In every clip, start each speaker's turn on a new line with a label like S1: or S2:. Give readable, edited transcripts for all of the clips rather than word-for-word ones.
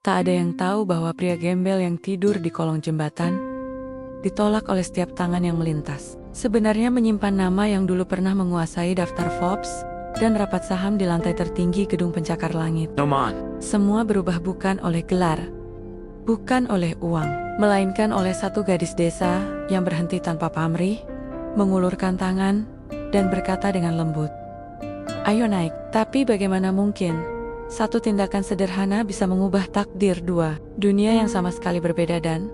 S1: Tak ada yang tahu bahwa pria gembel yang tidur di kolong jembatan ditolak oleh setiap tangan yang melintas. Sebenarnya menyimpan nama yang dulu pernah menguasai daftar Forbes dan rapat saham di lantai tertinggi gedung pencakar langit. Semua berubah bukan oleh gelar, bukan oleh uang, melainkan oleh satu gadis desa yang berhenti tanpa pamrih, mengulurkan tangan, dan berkata dengan lembut, "Ayo naik." Tapi bagaimana mungkin satu tindakan sederhana bisa mengubah takdir dua dunia yang sama sekali berbeda? Dan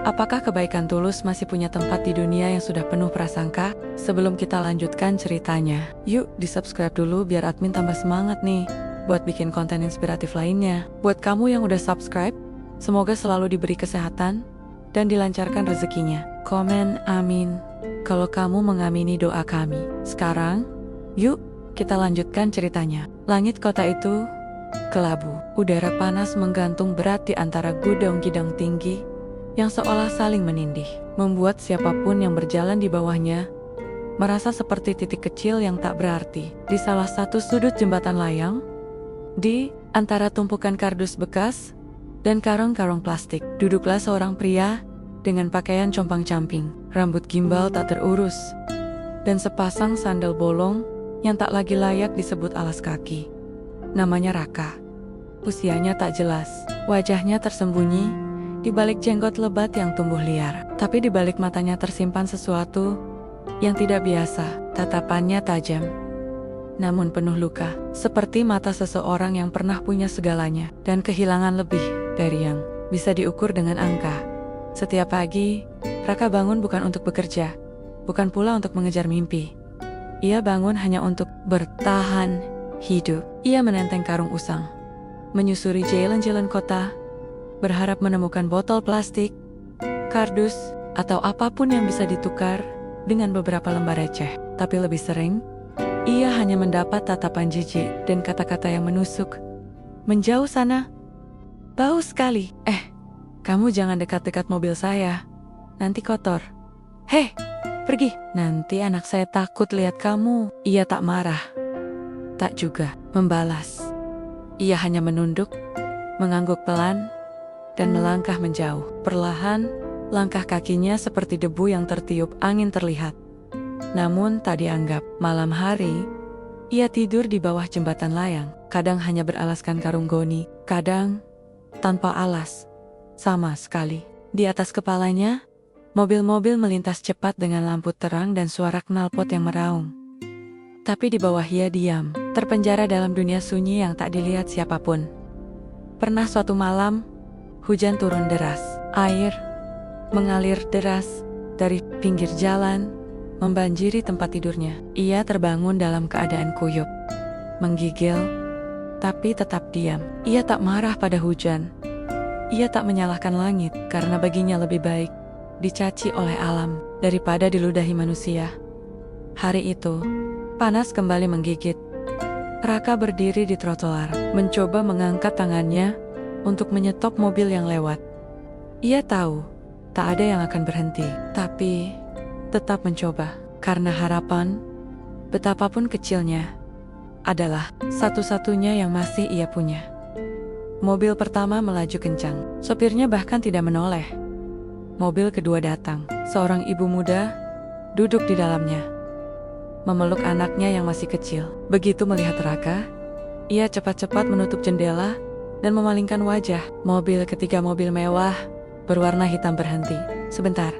S1: apakah kebaikan tulus masih punya tempat di dunia yang sudah penuh prasangka? Sebelum kita lanjutkan ceritanya, yuk di-subscribe dulu biar admin tambah semangat nih buat bikin konten inspiratif lainnya. Buat kamu yang udah subscribe, semoga selalu diberi kesehatan dan dilancarkan rezekinya. Komen amin kalau kamu mengamini doa kami. Sekarang, yuk kita lanjutkan ceritanya. Langit kota itu kelabu. Udara panas menggantung berat di antara gudang-gidang tinggi yang seolah saling menindih, membuat siapapun yang berjalan di bawahnya merasa seperti titik kecil yang tak berarti. Di salah satu sudut jembatan layang, di antara tumpukan kardus bekas dan karung-karung plastik, duduklah seorang pria dengan pakaian compang-camping, rambut gimbal tak terurus, dan sepasang sandal bolong yang tak lagi layak disebut alas kaki. Namanya Raka. Usianya tak jelas, wajahnya tersembunyi di balik jenggot lebat yang tumbuh liar. Tapi di balik matanya tersimpan sesuatu yang tidak biasa. Tatapannya tajam, namun penuh luka, seperti mata seseorang yang pernah punya segalanya dan kehilangan lebih dari yang bisa diukur dengan angka. Setiap pagi, Raka bangun bukan untuk bekerja, bukan pula untuk mengejar mimpi. Ia bangun hanya untuk bertahan hidup. Ia menenteng karung usang, menyusuri jalan-jalan kota, berharap menemukan botol plastik, kardus, atau apapun yang bisa ditukar dengan beberapa lembar receh. Tapi lebih sering, ia hanya mendapat tatapan jijik dan kata-kata yang menusuk. "Menjauh sana, bau sekali. Kamu jangan dekat-dekat mobil saya, nanti kotor. Hei, pergi, nanti anak saya takut lihat kamu." Ia tak marah, tak juga membalas. Ia hanya menunduk, mengangguk pelan, dan melangkah menjauh. Perlahan, langkah kakinya seperti debu yang tertiup angin terlihat, namun tak dianggap. Malam hari, ia tidur di bawah jembatan layang, kadang hanya beralaskan karung goni, kadang tanpa alas sama sekali. Di atas kepalanya, mobil-mobil melintas cepat dengan lampu terang dan suara knalpot yang meraung. Tapi di bawah ia diam, terpenjara dalam dunia sunyi yang tak dilihat siapapun. Pernah suatu malam, hujan turun deras. Air mengalir deras dari pinggir jalan, membanjiri tempat tidurnya. Ia terbangun dalam keadaan kuyup, menggigil, tapi tetap diam. Ia tak marah pada hujan. Ia tak menyalahkan langit, karena baginya lebih baik dicaci oleh alam daripada diludahi manusia. Hari itu, panas kembali menggigit. Raka berdiri di trotoar, mencoba mengangkat tangannya untuk menyetop mobil yang lewat. Ia tahu tak ada yang akan berhenti, tapi tetap mencoba, karena harapan, betapapun kecilnya, adalah satu-satunya yang masih ia punya. Mobil pertama melaju kencang, sopirnya bahkan tidak menoleh. Mobil kedua datang, seorang ibu muda duduk di dalamnya, memeluk anaknya yang masih kecil. Begitu melihat Raka, ia cepat-cepat menutup jendela dan memalingkan wajah. Mobil ketiga, mobil mewah berwarna hitam, berhenti sebentar,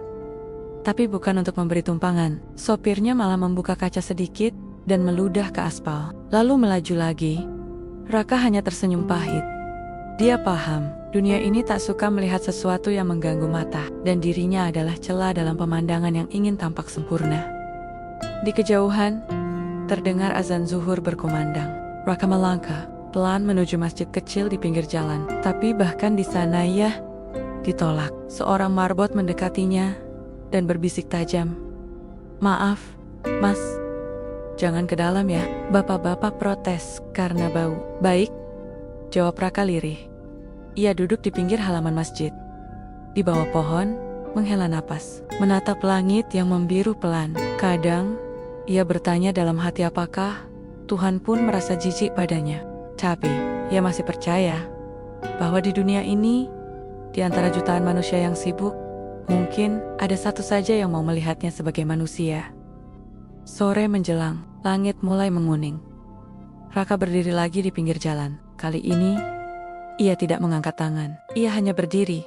S1: tapi bukan untuk memberi tumpangan. Sopirnya malah membuka kaca sedikit dan meludah ke aspal, lalu melaju lagi. Raka hanya tersenyum pahit. Dia paham, dunia ini tak suka melihat sesuatu yang mengganggu mata, dan dirinya adalah celah dalam pemandangan yang ingin tampak sempurna. Di kejauhan, terdengar azan zuhur berkumandang. Raka melangkah pelan menuju masjid kecil di pinggir jalan, tapi bahkan di sana ia ditolak. Seorang marbot mendekatinya dan berbisik tajam, "Maaf, Mas, jangan ke dalam ya." Bapak-bapak protes karena bau. "Baik," jawab Raka lirih. Ia duduk di pinggir halaman masjid, di bawah pohon, menghela napas, menatap langit yang membiru pelan. Kadang, ia bertanya dalam hati apakah Tuhan pun merasa jijik padanya. Tapi, ia masih percaya bahwa di dunia ini, di antara jutaan manusia yang sibuk, mungkin ada satu saja yang mau melihatnya sebagai manusia. Sore menjelang, langit mulai menguning. Raka berdiri lagi di pinggir jalan. Kali ini, ia tidak mengangkat tangan. Ia hanya berdiri,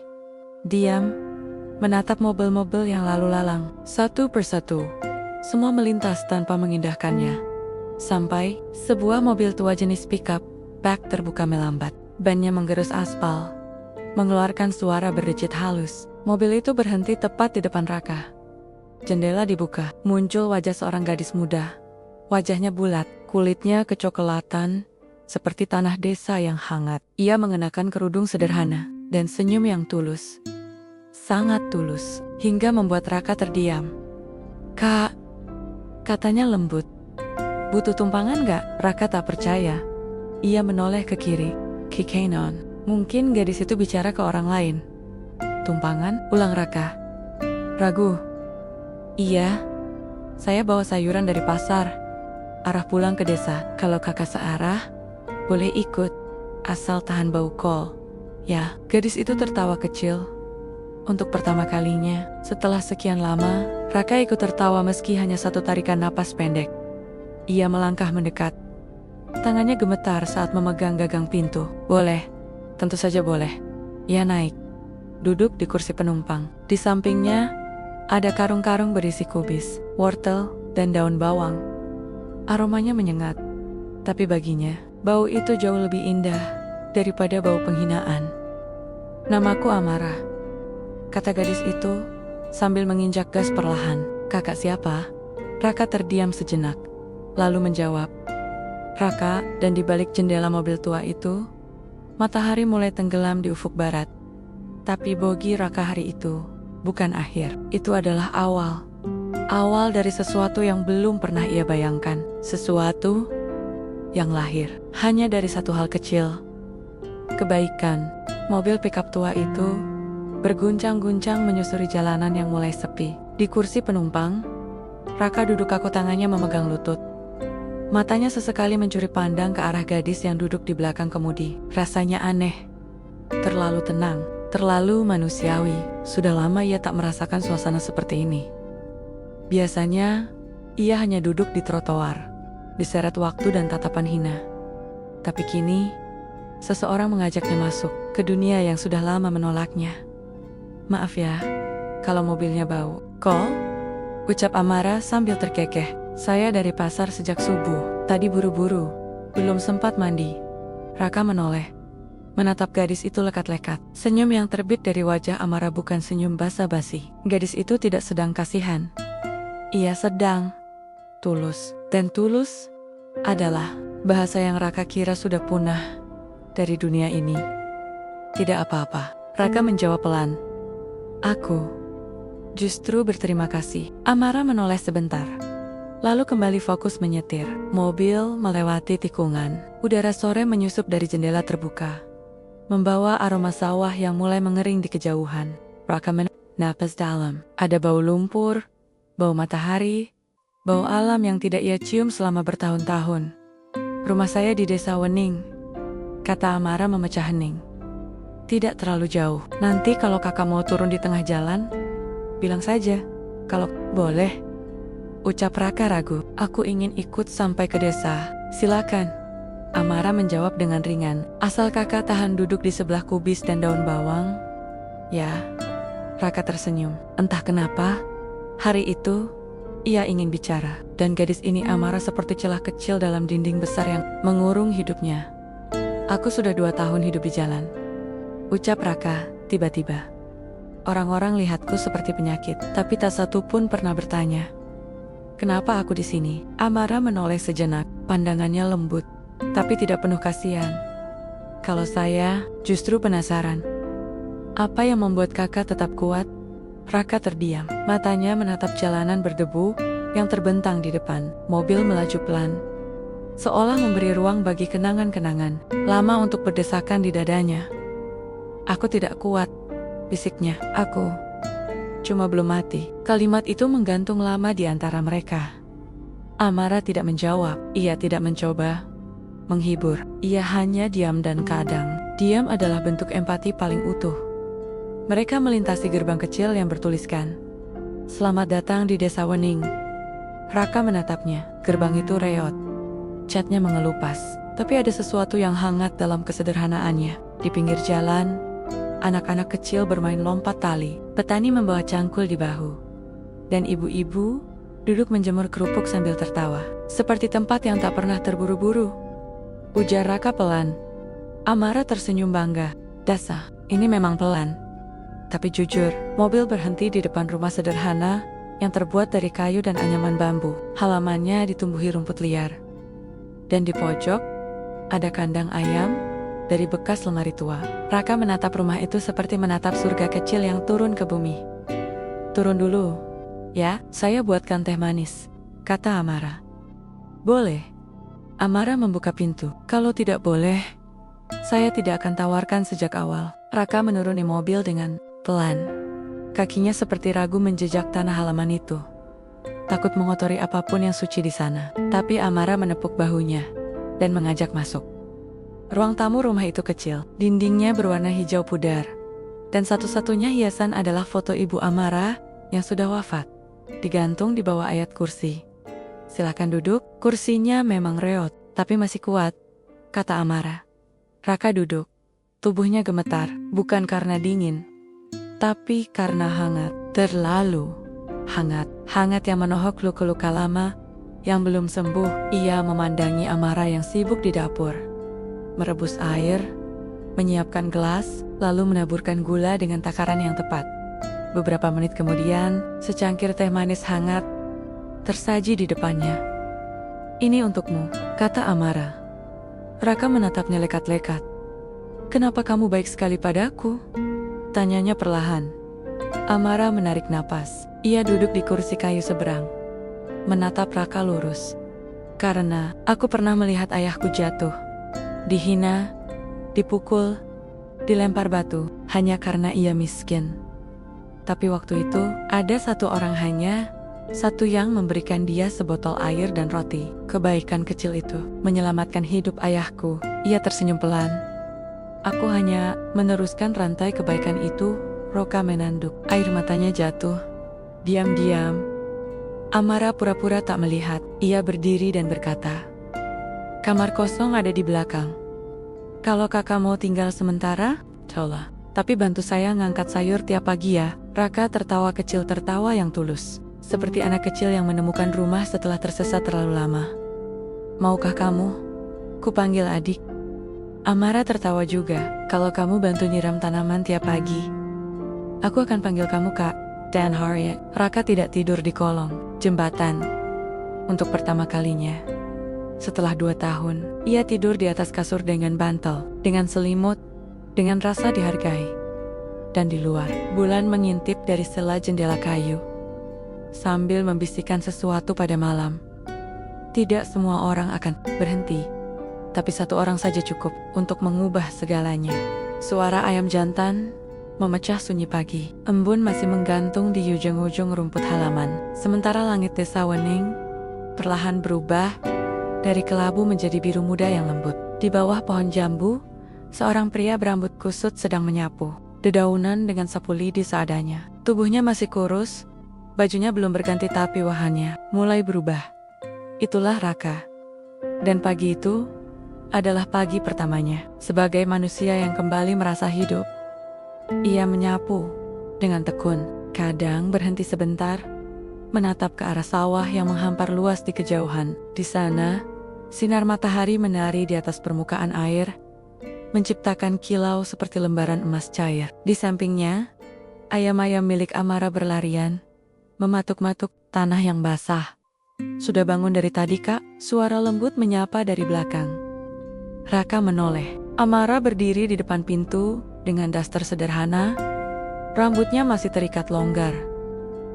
S1: diam, menatap mobil-mobil yang lalu lalang. Satu persatu, semua melintas tanpa mengindahkannya. Sampai, sebuah mobil tua jenis pickup, bak terbuka melambat. Bannya menggerus aspal, mengeluarkan suara berdecit halus. Mobil itu berhenti tepat di depan Raka. Jendela dibuka, muncul wajah seorang gadis muda. Wajahnya bulat, kulitnya kecoklatan, seperti tanah desa yang hangat. Ia mengenakan kerudung sederhana, dan senyum yang tulus. Sangat tulus, hingga membuat Raka terdiam. "Kak," katanya lembut. "Butuh tumpangan gak?" Raka tak percaya. Ia menoleh ke kiri. "Kikenon." Mungkin gadis itu bicara ke orang lain. "Tumpangan?" ulang Raka. Ragu. "Iya, saya bawa sayuran dari pasar. Arah pulang ke desa. Kalau kakak searah, boleh ikut. Asal tahan bau kol." Ya, gadis itu tertawa kecil. Untuk pertama kalinya, setelah sekian lama, Raka ikut tertawa meski hanya satu tarikan napas pendek. Ia melangkah mendekat. Tangannya gemetar saat memegang gagang pintu. "Boleh, tentu saja boleh." Ia naik, duduk di kursi penumpang. Di sampingnya, ada karung-karung berisi kubis, wortel, dan daun bawang. Aromanya menyengat, tapi baginya, bau itu jauh lebih indah daripada bau penghinaan. "Namaku Amara," kata gadis itu sambil menginjak gas perlahan. "Kakak siapa?" Raka terdiam sejenak, lalu menjawab, "Raka." Dan di balik jendela mobil tua itu, matahari mulai tenggelam di ufuk barat. Tapi bagi Raka hari itu bukan akhir. Itu adalah awal. Awal dari sesuatu yang belum pernah ia bayangkan. Sesuatu yang lahir hanya dari satu hal kecil. Kebaikan. Mobil pickup tua itu berguncang-guncang menyusuri jalanan yang mulai sepi. Di kursi penumpang, Raka duduk kaku, tangannya memegang lutut. Matanya sesekali mencuri pandang ke arah gadis yang duduk di belakang kemudi. Rasanya aneh, terlalu tenang, terlalu manusiawi. Sudah lama ia tak merasakan suasana seperti ini. Biasanya, ia hanya duduk di trotoar, diseret waktu dan tatapan hina. Tapi kini, seseorang mengajaknya masuk ke dunia yang sudah lama menolaknya. "Maaf ya, kalau mobilnya bau." "Kol?" ucap Amara sambil terkekeh. "Saya dari pasar sejak subuh. Tadi buru-buru, belum sempat mandi." Raka menoleh, menatap gadis itu lekat-lekat. Senyum yang terbit dari wajah Amara bukan senyum basa-basi. Gadis itu tidak sedang kasihan. Ia sedang tulus. Dan tulus adalah bahasa yang Raka kira sudah punah dari dunia ini. "Tidak apa-apa," Raka menjawab pelan. "Aku justru berterima kasih." Amara menoleh sebentar, lalu kembali fokus menyetir. Mobil melewati tikungan. Udara sore menyusup dari jendela terbuka, membawa aroma sawah yang mulai mengering di kejauhan. Raka menapas dalam. Ada bau lumpur, bau matahari, bau alam yang tidak ia cium selama bertahun-tahun. "Rumah saya di desa Wening," kata Amara memecah hening. "Tidak terlalu jauh. Nanti kalau kakak mau turun di tengah jalan, bilang saja." "Kalau boleh," ucap Raka ragu. "Aku ingin ikut sampai ke desa." "Silakan," Amara menjawab dengan ringan. "Asal kakak tahan duduk di sebelah kubis dan daun bawang." "Ya." Raka tersenyum. Entah kenapa, hari itu, ia ingin bicara. Dan gadis ini Amara seperti celah kecil dalam dinding besar yang mengurung hidupnya. "Aku sudah 2 tahun hidup di jalan," ucap Raka tiba-tiba. "Orang-orang lihatku seperti penyakit, tapi tak satu pun pernah bertanya, kenapa aku di sini?" Amara menoleh sejenak, pandangannya lembut, tapi tidak penuh kasihan. "Kalau saya justru penasaran, apa yang membuat kakak tetap kuat?" Raka terdiam, matanya menatap jalanan berdebu yang terbentang di depan. Mobil melaju pelan, seolah memberi ruang bagi kenangan-kenangan lama untuk berdesakan di dadanya. "Aku tidak kuat," bisiknya. "Aku cuma belum mati." Kalimat itu menggantung lama di antara mereka. Amara tidak menjawab. Ia tidak mencoba menghibur. Ia hanya diam dan kadang Diam adalah bentuk empati paling utuh. Mereka melintasi gerbang kecil yang bertuliskan, "Selamat datang di Desa Wening." Raka menatapnya. Gerbang itu reot. Catnya mengelupas. Tapi ada sesuatu yang hangat dalam kesederhanaannya. Di pinggir jalan, anak-anak kecil bermain lompat tali. Petani membawa cangkul di bahu. Dan ibu-ibu duduk menjemur kerupuk sambil tertawa. Seperti tempat yang tak pernah terburu-buru. Ujar Raka pelan. Amara tersenyum bangga. Dasa, ini memang pelan. Tapi jujur, mobil berhenti di depan rumah sederhana yang terbuat dari kayu dan anyaman bambu. Halamannya ditumbuhi rumput liar. Dan di pojok, ada kandang ayam dari bekas lemari tua. Raka menatap rumah itu seperti menatap surga kecil yang turun ke bumi. Turun dulu, ya, saya buatkan teh manis, kata Amara. Boleh. Amara membuka pintu. Kalau tidak boleh, saya tidak akan tawarkan sejak awal. Raka menuruni mobil dengan pelan. Kakinya seperti ragu menjejak tanah halaman itu. Takut mengotori apapun yang suci di sana. Tapi Amara menepuk bahunya dan mengajak masuk. Ruang tamu rumah itu kecil. Dindingnya berwarna hijau pudar. Dan satu-satunya hiasan adalah foto ibu Amara yang sudah wafat. Digantung di bawah ayat kursi. Silakan duduk. Kursinya memang reot, tapi masih kuat, kata Amara. Raka duduk. Tubuhnya gemetar, bukan karena dingin, tapi karena hangat. Terlalu hangat. Hangat yang menohok luka-luka lama yang belum sembuh. Ia memandangi Amara yang sibuk di dapur. Merebus air, menyiapkan gelas, lalu menaburkan gula dengan takaran yang tepat. Beberapa menit kemudian, secangkir teh manis hangat tersaji di depannya. Ini untukmu, kata Amara. Raka menatapnya lekat-lekat. Kenapa kamu baik sekali padaku? Tanyanya perlahan. Amara menarik napas. Ia duduk di kursi kayu seberang. Menatap Raka lurus. Karena aku pernah melihat ayahku jatuh. Dihina, dipukul, dilempar batu, hanya karena ia miskin. Tapi waktu itu, ada satu orang hanya, satu yang memberikan dia sebotol air dan roti. Kebaikan kecil itu menyelamatkan hidup ayahku. Ia tersenyum pelan. Aku hanya meneruskan rantai kebaikan itu. Raka menanduk. Air matanya jatuh. Diam-diam, Amara pura-pura tak melihat. Ia berdiri dan berkata, kamar kosong ada di belakang. Kalau kakak mau tinggal sementara, coba. Tapi bantu saya ngangkat sayur tiap pagi ya. Raka tertawa kecil, tertawa yang tulus. Seperti anak kecil yang menemukan rumah setelah tersesat terlalu lama. Maukah kamu? Kupanggil adik. Amara tertawa juga. Kalau kamu bantu nyiram tanaman tiap pagi, aku akan panggil kamu Kak. Dan Harriet. Raka tidak tidur di kolong jembatan. Untuk pertama kalinya. Setelah 2 tahun, ia tidur di atas kasur dengan bantal, dengan selimut, dengan rasa dihargai. Dan di luar, bulan mengintip dari sela jendela kayu. Sambil membisikkan sesuatu pada malam. Tidak semua orang akan berhenti. Tapi satu orang saja cukup untuk mengubah segalanya. Suara ayam jantan memecah sunyi pagi. Embun masih menggantung di ujung-ujung rumput halaman. Sementara langit Desa Wening perlahan berubah dari kelabu menjadi biru muda yang lembut. Di bawah pohon jambu, seorang pria berambut kusut sedang menyapu dedaunan dengan sapu lidi seadanya. Tubuhnya masih kurus, bajunya belum berganti tapi wajahnya mulai berubah. Itulah Raka. Dan pagi itu adalah pagi pertamanya. Sebagai manusia yang kembali merasa hidup, ia menyapu dengan tekun. Kadang berhenti sebentar, menatap ke arah sawah yang menghampar luas di kejauhan. Di sana, sinar matahari menari di atas permukaan air, menciptakan kilau seperti lembaran emas cair. Di sampingnya, ayam-ayam milik Amara berlarian, mematuk-matuk tanah yang basah. Sudah bangun dari tadi, Kak? Suara lembut menyapa dari belakang. Raka menoleh. Amara berdiri di depan pintu dengan daster sederhana. Rambutnya masih terikat longgar.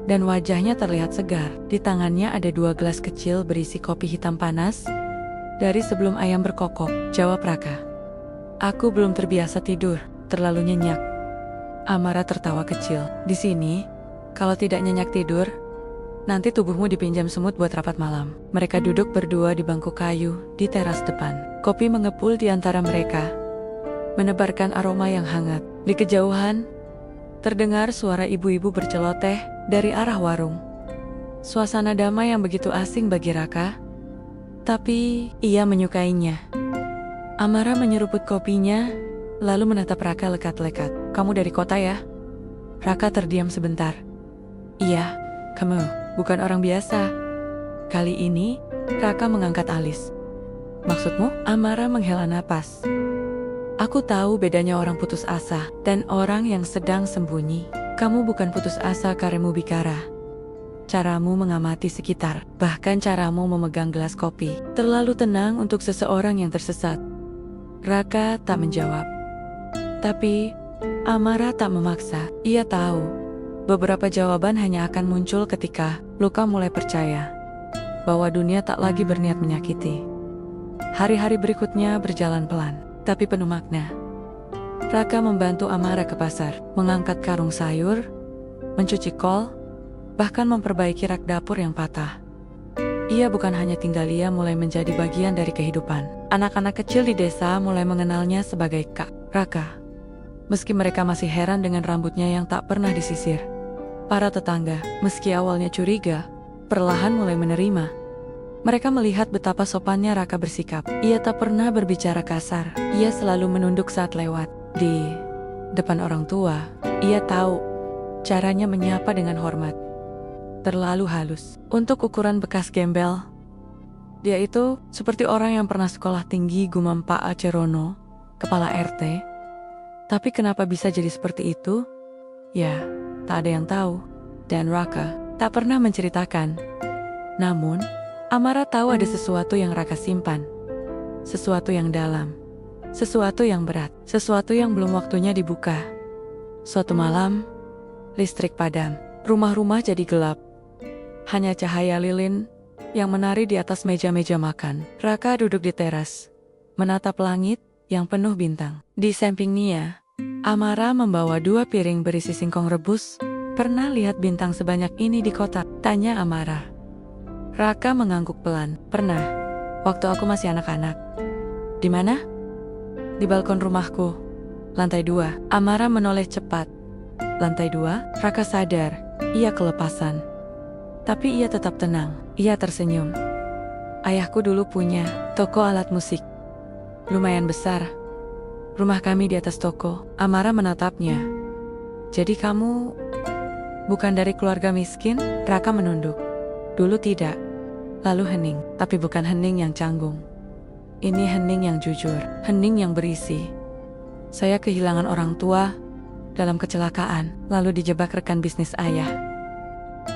S1: Dan wajahnya terlihat segar. Di tangannya ada 2 gelas kecil berisi kopi hitam panas. Dari sebelum ayam berkokok, jawab Raka. Aku belum terbiasa tidur, terlalu nyenyak. Amara tertawa kecil. Di sini, kalau tidak nyenyak tidur, nanti tubuhmu dipinjam semut buat rapat malam. Mereka duduk berdua di bangku kayu di teras depan. Kopi mengepul di antara mereka. menebarkan aroma yang hangat. Di kejauhan, terdengar suara ibu-ibu berceloteh dari arah warung. Suasana damai yang begitu asing bagi Raka, tapi ia menyukainya. Amara menyeruput kopinya, lalu menatap Raka lekat-lekat. "Kamu dari kota ya?" Raka terdiam sebentar. "Iya, kamu bukan orang biasa." Kali ini, Raka mengangkat alis. "Maksudmu?" Amara menghela napas. "Aku tahu bedanya orang putus asa dan orang yang sedang sembunyi. Kamu bukan putus asa karena bicara. Caramu mengamati sekitar, bahkan caramu memegang gelas kopi, terlalu tenang untuk seseorang yang tersesat." Raka tak menjawab. Tapi, Amara tak memaksa. Ia tahu, beberapa jawaban hanya akan muncul ketika luka mulai percaya bahwa dunia tak lagi berniat menyakiti. Hari-hari berikutnya berjalan pelan, tapi penuh makna. Raka membantu Amara ke pasar, mengangkat karung sayur, mencuci kol, bahkan memperbaiki rak dapur yang patah. Ia bukan hanya tinggal, ia mulai menjadi bagian dari kehidupan. Anak-anak kecil di desa mulai mengenalnya sebagai Kak Raka. Meski mereka masih heran dengan rambutnya yang tak pernah disisir. Para tetangga, meski awalnya curiga, perlahan mulai menerima. Mereka melihat betapa sopannya Raka bersikap. Ia tak pernah berbicara kasar. Ia selalu menunduk saat lewat. Di depan orang tua, ia tahu caranya menyapa dengan hormat. Terlalu halus. Untuk ukuran bekas gembel, dia itu seperti orang yang pernah sekolah tinggi, gumam Pak Acerono, kepala RT. Tapi kenapa bisa jadi seperti itu? Ya, tak ada yang tahu. Dan Raka tak pernah menceritakan. Namun, Amara tahu ada sesuatu yang Raka simpan. Sesuatu yang dalam. Sesuatu yang berat. Sesuatu yang belum waktunya dibuka. Suatu malam, listrik padam. Rumah-rumah jadi gelap. Hanya cahaya lilin yang menari di atas meja-meja makan. Raka duduk di teras, menatap langit yang penuh bintang. Di samping Nia, Amara membawa 2 piring berisi singkong rebus. "Pernah lihat bintang sebanyak ini di kota?" tanya Amara. Raka mengangguk pelan. "Pernah, waktu aku masih anak-anak." "Di mana?" "Di balkon rumahku, lantai 2. Amara menoleh cepat. "Lantai 2? Raka sadar, ia kelepasan. Tapi ia tetap tenang. Ia tersenyum. "Ayahku dulu punya toko alat musik. Lumayan besar. Rumah kami di atas toko." Amara menatapnya. "Jadi kamu bukan dari keluarga miskin?" Raka menunduk. "Dulu tidak." Lalu hening. Tapi bukan hening yang canggung. Ini hening yang jujur. Hening yang berisi. "Saya kehilangan orang tua dalam kecelakaan, lalu dijebak rekan bisnis ayah.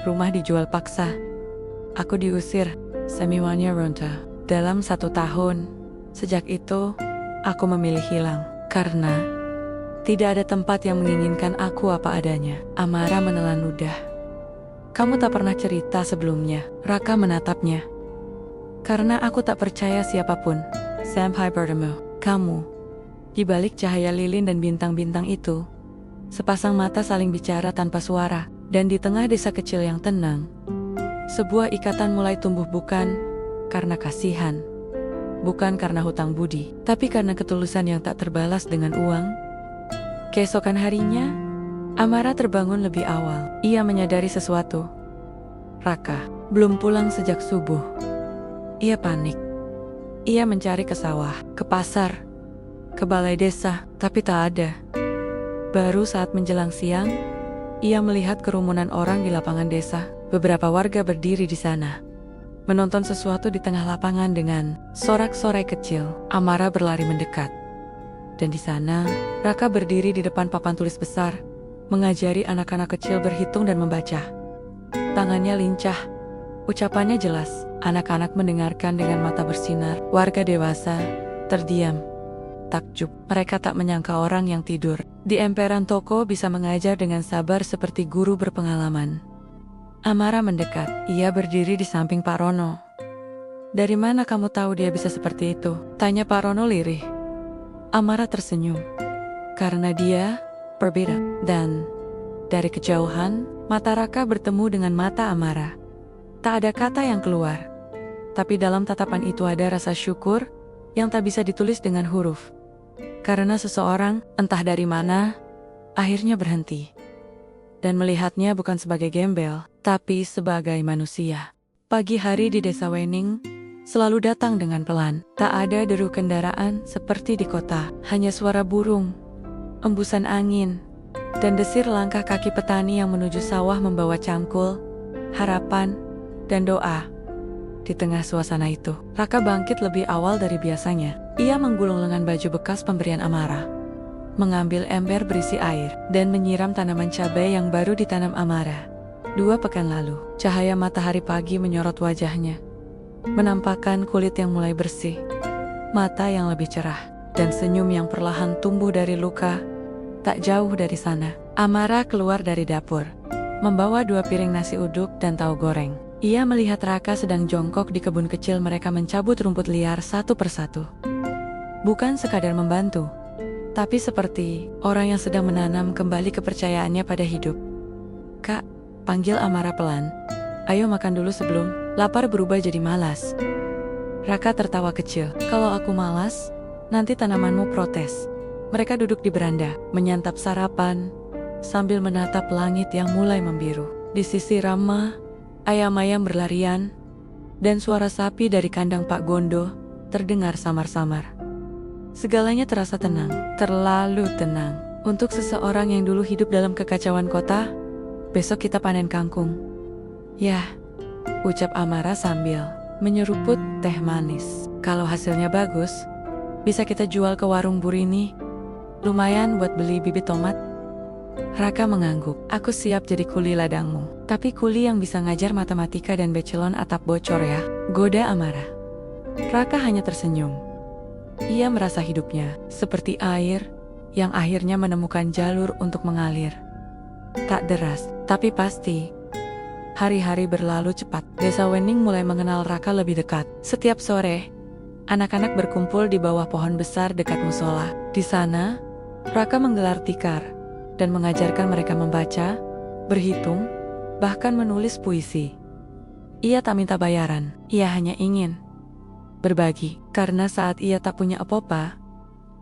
S1: Rumah dijual paksa. Aku diusir, semuanya runtuh. Dalam 1 tahun, sejak itu, aku memilih hilang. Karena tidak ada tempat yang menginginkan aku apa adanya." Amara menelan ludah. "Kamu tak pernah cerita sebelumnya." Raka menatapnya. "Karena aku tak percaya siapapun sampai bertemu kamu." Di balik cahaya lilin dan bintang-bintang itu, sepasang mata saling bicara tanpa suara. Dan di tengah desa kecil yang tenang, sebuah ikatan mulai tumbuh, bukan karena kasihan, bukan karena hutang budi, tapi karena ketulusan yang tak terbalas dengan uang. Keesokan harinya, Amara terbangun lebih awal. Ia menyadari sesuatu. Raka belum pulang sejak subuh. Ia panik. Ia mencari ke sawah, ke pasar, ke balai desa, tapi tak ada. Baru saat menjelang siang, ia melihat kerumunan orang di lapangan desa. Beberapa warga berdiri di sana, menonton sesuatu di tengah lapangan dengan sorak-sorai kecil. Amara berlari mendekat. Dan di sana, Raka berdiri di depan papan tulis besar, mengajari anak-anak kecil berhitung dan membaca. Tangannya lincah, ucapannya jelas. Anak-anak mendengarkan dengan mata bersinar. Warga dewasa terdiam, takjub. Mereka tak menyangka orang yang tidur di emperan toko bisa mengajar dengan sabar seperti guru berpengalaman. Amara mendekat. Ia berdiri di samping Pak Rono. "Dari mana kamu tahu dia bisa seperti itu?" tanya Pak Rono lirih. Amara tersenyum. "Karena dia berbeda." Dan dari kejauhan, mata Raka bertemu dengan mata Amara. Tak ada kata yang keluar, tapi dalam tatapan itu ada rasa syukur yang tak bisa ditulis dengan huruf. Karena seseorang, entah dari mana, akhirnya berhenti. Dan melihatnya bukan sebagai gembel, tapi sebagai manusia. Pagi hari di desa Wening selalu datang dengan pelan. Tak ada deru kendaraan seperti di kota, hanya suara burung, embusan angin, dan desir langkah kaki petani yang menuju sawah membawa cangkul, harapan, dan doa. Di tengah suasana itu, Raka bangkit lebih awal dari biasanya. Ia menggulung lengan baju bekas pemberian Amara, mengambil ember berisi air, dan menyiram tanaman cabai yang baru ditanam Amara. 2 pekan lalu, cahaya matahari pagi menyorot wajahnya, menampakkan kulit yang mulai bersih, mata yang lebih cerah, dan senyum yang perlahan tumbuh dari luka. Tak jauh dari sana, Amara keluar dari dapur, membawa 2 piring nasi uduk dan tahu goreng. Ia melihat Raka sedang jongkok di kebun kecil mereka mencabut rumput liar satu persatu. Bukan sekadar membantu, tapi seperti orang yang sedang menanam kembali kepercayaannya pada hidup. "Kak," panggil Amara pelan. "Ayo makan dulu sebelum lapar berubah jadi malas." Raka tertawa kecil. "Kalau aku malas, nanti tanamanmu protes." Mereka duduk di beranda, menyantap sarapan, sambil menatap langit yang mulai membiru. Di sisi Rama, ayam-ayam berlarian, dan suara sapi dari kandang Pak Gondo terdengar samar-samar. Segalanya terasa tenang, terlalu tenang. Untuk seseorang yang dulu hidup dalam kekacauan kota, besok kita panen kangkung. "Yah," ucap Amara sambil menyeruput teh manis. "Kalau hasilnya bagus, bisa kita jual ke warung Burini. Lumayan buat beli bibit tomat." Raka mengangguk. "Aku siap jadi kuli ladangmu. Tapi kuli yang bisa ngajar matematika dan becelon atap bocor ya," goda Amara. Raka hanya tersenyum. Ia merasa hidupnya seperti air yang akhirnya menemukan jalur untuk mengalir. Tak deras, tapi pasti. Hari-hari berlalu cepat. Desa Wening mulai mengenal Raka lebih dekat. Setiap sore, anak-anak berkumpul di bawah pohon besar dekat musola. Di sana, Raka menggelar tikar dan mengajarkan mereka membaca, berhitung, bahkan menulis puisi. Ia tak minta bayaran, ia hanya ingin berbagi, karena saat ia tak punya apa-apa,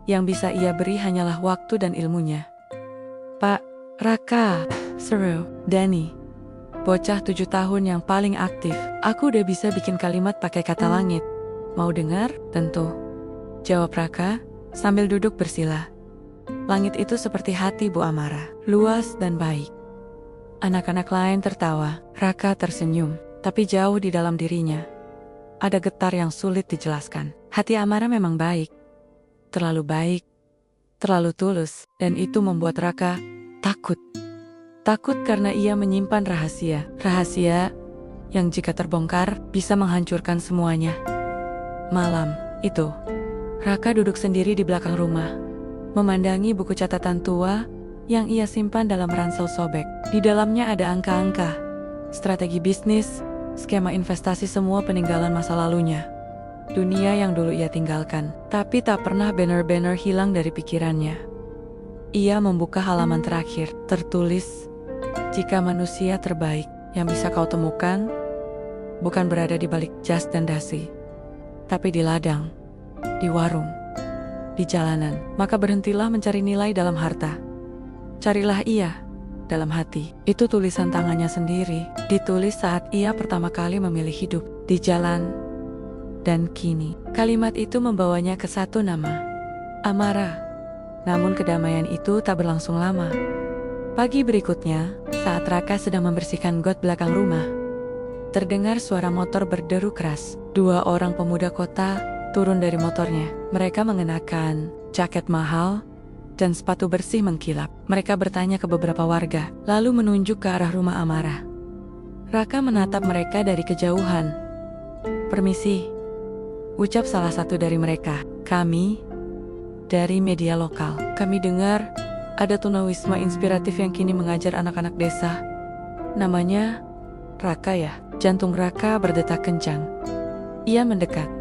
S1: yang bisa ia beri hanyalah waktu dan ilmunya. "Pak Raka," seru Dani, bocah 7 tahun yang paling aktif. "Aku udah bisa bikin kalimat pakai kata langit. Mau dengar?" "Tentu," jawab Raka sambil duduk bersila. Langit itu seperti hati Bu Amara, luas dan baik. Anak-anak lain tertawa. Raka tersenyum, tapi jauh di dalam dirinya ada getar yang sulit dijelaskan. Hati Amara memang baik, terlalu tulus, dan itu membuat Raka takut. Takut karena ia menyimpan rahasia yang jika terbongkar bisa menghancurkan semuanya. Malam itu, Raka duduk sendiri di belakang rumah, memandangi buku catatan tua yang ia simpan dalam ransel sobek. Di dalamnya ada angka-angka, strategi bisnis, skema investasi, semua peninggalan masa lalunya. Dunia yang dulu ia tinggalkan, tapi tak pernah banner-banner hilang dari pikirannya. Ia membuka halaman terakhir, tertulis, "Jika manusia terbaik yang bisa kau temukan, bukan berada di balik jas dan dasi, tapi di ladang, di warung, di jalanan, maka berhentilah mencari nilai dalam harta. Carilah ia dalam hati." Itu tulisan tangannya sendiri, ditulis saat ia pertama kali memilih hidup di jalan. Dan kini, kalimat itu membawanya ke satu nama, Amara. Namun kedamaian itu tak berlangsung lama. Pagi berikutnya, saat Raka sedang membersihkan got belakang rumah, terdengar suara motor berderu keras. 2 orang pemuda kota turun dari motornya. Mereka mengenakan jaket mahal dan sepatu bersih mengkilap. Mereka bertanya ke beberapa warga, lalu menunjuk ke arah rumah Amara. Raka menatap mereka dari kejauhan. "Permisi," ucap salah satu dari mereka. "Kami dari media lokal. Kami dengar ada tunawisma inspiratif yang kini mengajar anak-anak desa. Namanya Raka ya?" Jantung Raka berdetak kencang. Ia mendekat.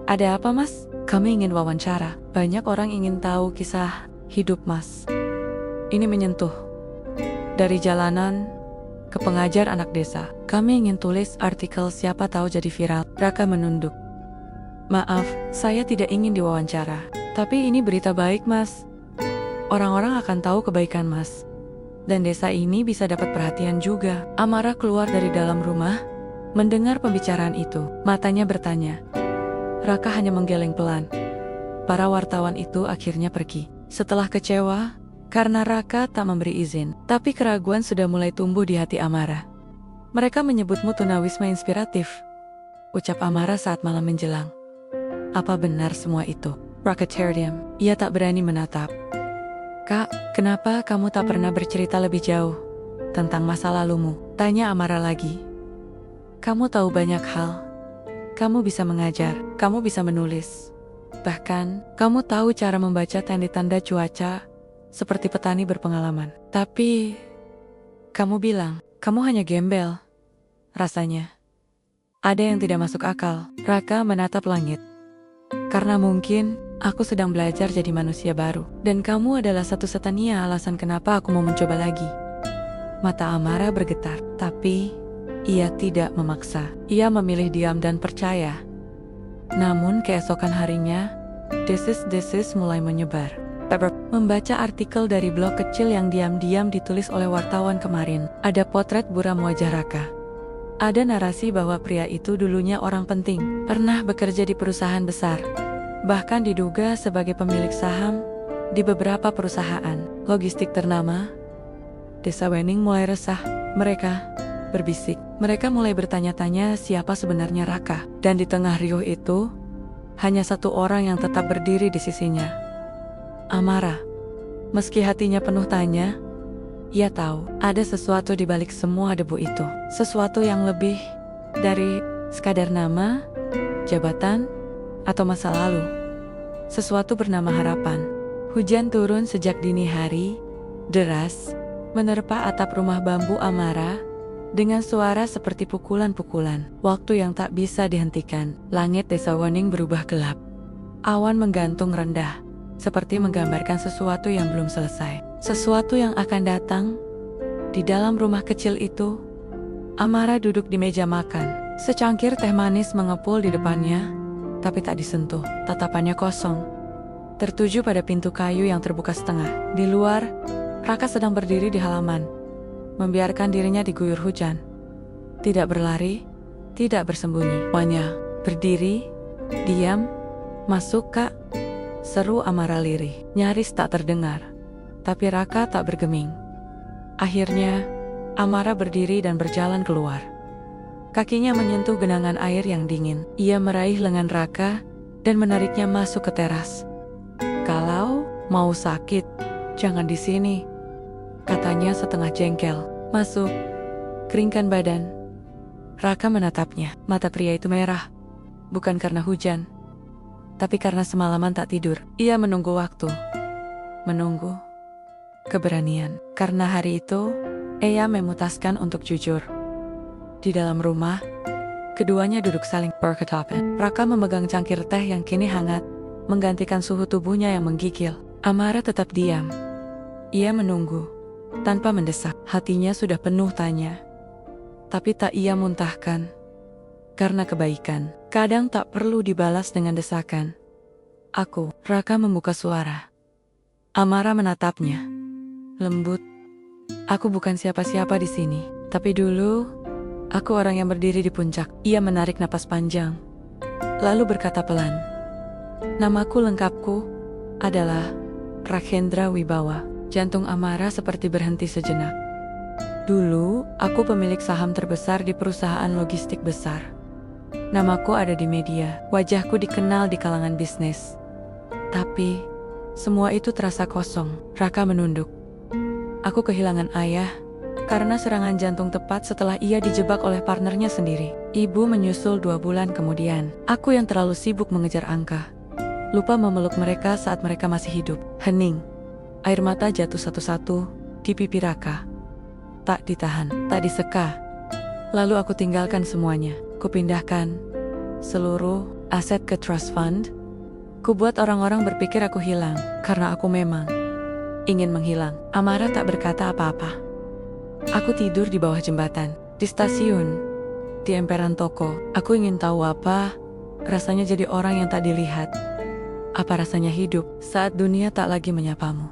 S1: "Ada apa, Mas?" "Kami ingin wawancara. Banyak orang ingin tahu kisah hidup Mas. Ini menyentuh. Dari jalanan ke pengajar anak desa. Kami ingin tulis artikel, siapa tahu jadi viral." Raka menunduk. "Maaf, saya tidak ingin diwawancara. Tapi ini berita baik, Mas. Orang-orang akan tahu kebaikan Mas. Dan desa ini bisa dapat perhatian juga. Amara keluar dari dalam rumah, mendengar pembicaraan itu. Matanya bertanya. Raka hanya menggeleng pelan. Para wartawan itu akhirnya pergi. Setelah kecewa, karena Raka tak memberi izin. Tapi keraguan sudah mulai tumbuh di hati Amara. Mereka menyebutmu tunawisma inspiratif, ucap Amara saat malam menjelang. Apa benar semua itu? Raka terdiam. Ia tak berani menatap. Kak, kenapa kamu tak pernah bercerita lebih jauh tentang masa lalumu? Tanya Amara lagi. Kamu tahu banyak hal. Kamu bisa mengajar, kamu bisa menulis. Bahkan, kamu tahu cara membaca tanda-tanda cuaca seperti petani berpengalaman. Tapi, kamu bilang, kamu hanya gembel. Rasanya, ada yang tidak masuk akal. Raka menatap langit. Karena mungkin aku sedang belajar jadi manusia baru. Dan kamu adalah satu-satunya alasan kenapa aku mau mencoba lagi. Mata Amara bergetar, tapi ia tidak memaksa. Ia memilih diam dan percaya. Namun keesokan harinya, desis-desis mulai menyebar. Membaca artikel dari blog kecil yang diam-diam ditulis oleh wartawan kemarin. Ada potret buram wajah Raka. Ada narasi bahwa pria itu dulunya orang penting, pernah bekerja di perusahaan besar. Bahkan diduga sebagai pemilik saham di beberapa perusahaan logistik ternama. Desa Wening mulai resah. Mereka berbisik. Mereka mulai bertanya-tanya siapa sebenarnya Raka. Dan di tengah riuh itu, hanya satu orang yang tetap berdiri di sisinya. Amara. Meski hatinya penuh tanya, ia tahu ada sesuatu di balik semua debu itu. Sesuatu yang lebih dari sekadar nama, jabatan, atau masa lalu. Sesuatu bernama harapan. Hujan turun sejak dini hari, deras, menerpa atap rumah bambu Amara, dengan suara seperti pukulan-pukulan. Waktu yang tak bisa dihentikan. Langit desa Wening berubah gelap. Awan menggantung rendah, seperti menggambarkan sesuatu yang belum selesai. Sesuatu yang akan datang. Di dalam rumah kecil itu, Amara duduk di meja makan. Secangkir teh manis mengepul di depannya, tapi tak disentuh. Tatapannya kosong, tertuju pada pintu kayu yang terbuka setengah. Di luar, Raka sedang berdiri di halaman, membiarkan dirinya diguyur hujan. Tidak berlari, tidak bersembunyi. Hanya berdiri, diam. Masuk, Kak, seru Amara lirih. Nyaris tak terdengar, tapi Raka tak bergeming. Akhirnya, Amara berdiri dan berjalan keluar. Kakinya menyentuh genangan air yang dingin. Ia meraih lengan Raka dan menariknya masuk ke teras. Kalau mau sakit, jangan di sini, katanya setengah jengkel. Masuk, keringkan badan. Raka menatapnya. Mata pria itu merah, bukan karena hujan, tapi karena semalaman tak tidur. Ia menunggu waktu, menunggu keberanian. Karena hari itu, ia memutuskan untuk jujur. Di dalam rumah, keduanya duduk saling berketapan. Raka memegang cangkir teh yang kini hangat, menggantikan suhu tubuhnya yang menggigil. Amara tetap diam. Ia menunggu, tanpa mendesak. Hatinya sudah penuh tanya, tapi tak ia muntahkan. Karena kebaikan kadang tak perlu dibalas dengan desakan. Aku, Raka membuka suara. Amara menatapnya. Lembut. Aku bukan siapa-siapa di sini, tapi dulu aku orang yang berdiri di puncak. Ia menarik napas panjang, lalu berkata pelan, namaku lengkapku adalah Rakhendra Wibawa. Jantung Amara seperti berhenti sejenak. Dulu, aku pemilik saham terbesar di perusahaan logistik besar. Namaku ada di media, wajahku dikenal di kalangan bisnis. Tapi, semua itu terasa kosong. Raka menunduk. Aku kehilangan ayah karena serangan jantung tepat setelah ia dijebak oleh partnernya sendiri. Ibu menyusul 2 bulan kemudian. Aku yang terlalu sibuk mengejar angka, lupa memeluk mereka saat mereka masih hidup. Hening. Air mata jatuh satu-satu di pipi Raka. Tak ditahan, tak diseka. Lalu aku tinggalkan semuanya. Kupindahkan seluruh aset ke trust fund. Kubuat orang-orang berpikir aku hilang, karena aku memang ingin menghilang. Amara tak berkata apa-apa. Aku tidur di bawah jembatan, di stasiun, di emperan toko. Aku ingin tahu apa rasanya jadi orang yang tak dilihat. Apa rasanya hidup saat dunia tak lagi menyapamu?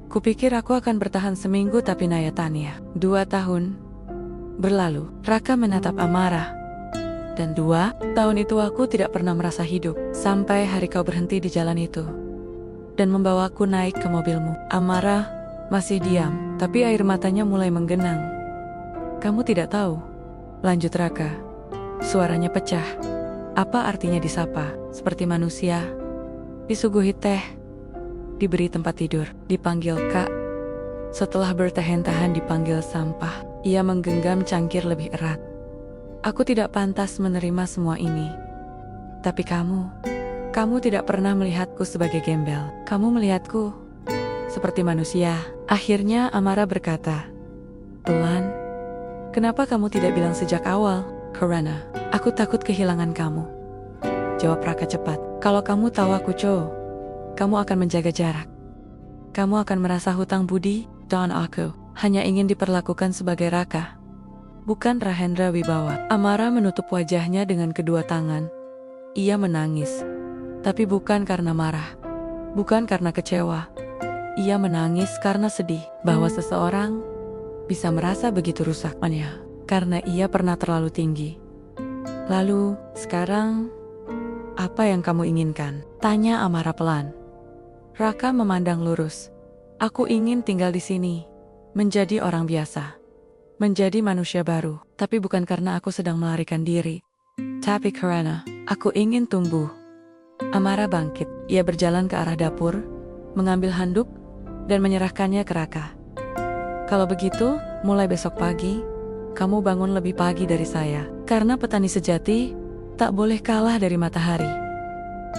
S1: Kupikir aku akan bertahan seminggu, tapi Naya Tania. 2 tahun berlalu. Raka menatap Amara. Dan 2 tahun itu aku tidak pernah merasa hidup. Sampai hari kau berhenti di jalan itu dan membawaku naik ke mobilmu. Amara masih diam, tapi air matanya mulai menggenang. Kamu tidak tahu, lanjut Raka. Suaranya pecah. Apa artinya disapa seperti manusia, disuguhi teh, diberi tempat tidur, dipanggil Kak. Setelah bertahan-tahan dipanggil sampah, ia menggenggam cangkir lebih erat. Aku tidak pantas menerima semua ini. Tapi kamu tidak pernah melihatku sebagai gembel. Kamu melihatku seperti manusia. Akhirnya Amara berkata, pelan, kenapa kamu tidak bilang sejak awal? Karena aku takut kehilangan kamu, jawab Raka cepat. Kalau kamu tahu aku kamu akan menjaga jarak. Kamu akan merasa hutang budi, dan aku hanya ingin diperlakukan sebagai Raka, bukan Rahendra Wibawa. Amara menutup wajahnya dengan kedua tangan. Ia menangis, tapi bukan karena marah, bukan karena kecewa. Ia menangis karena sedih bahwa seseorang bisa merasa begitu rusak hanya karena ia pernah terlalu tinggi. Lalu, sekarang, apa yang kamu inginkan? Tanya Amara pelan. Raka memandang lurus. Aku ingin tinggal di sini, menjadi orang biasa, menjadi manusia baru, tapi bukan karena aku sedang melarikan diri, tapi karena aku ingin tumbuh. Amara bangkit. Ia berjalan ke arah dapur, mengambil handuk, dan menyerahkannya ke Raka. Kalau begitu, mulai besok pagi, kamu bangun lebih pagi dari saya, karena petani sejati tak boleh kalah dari matahari.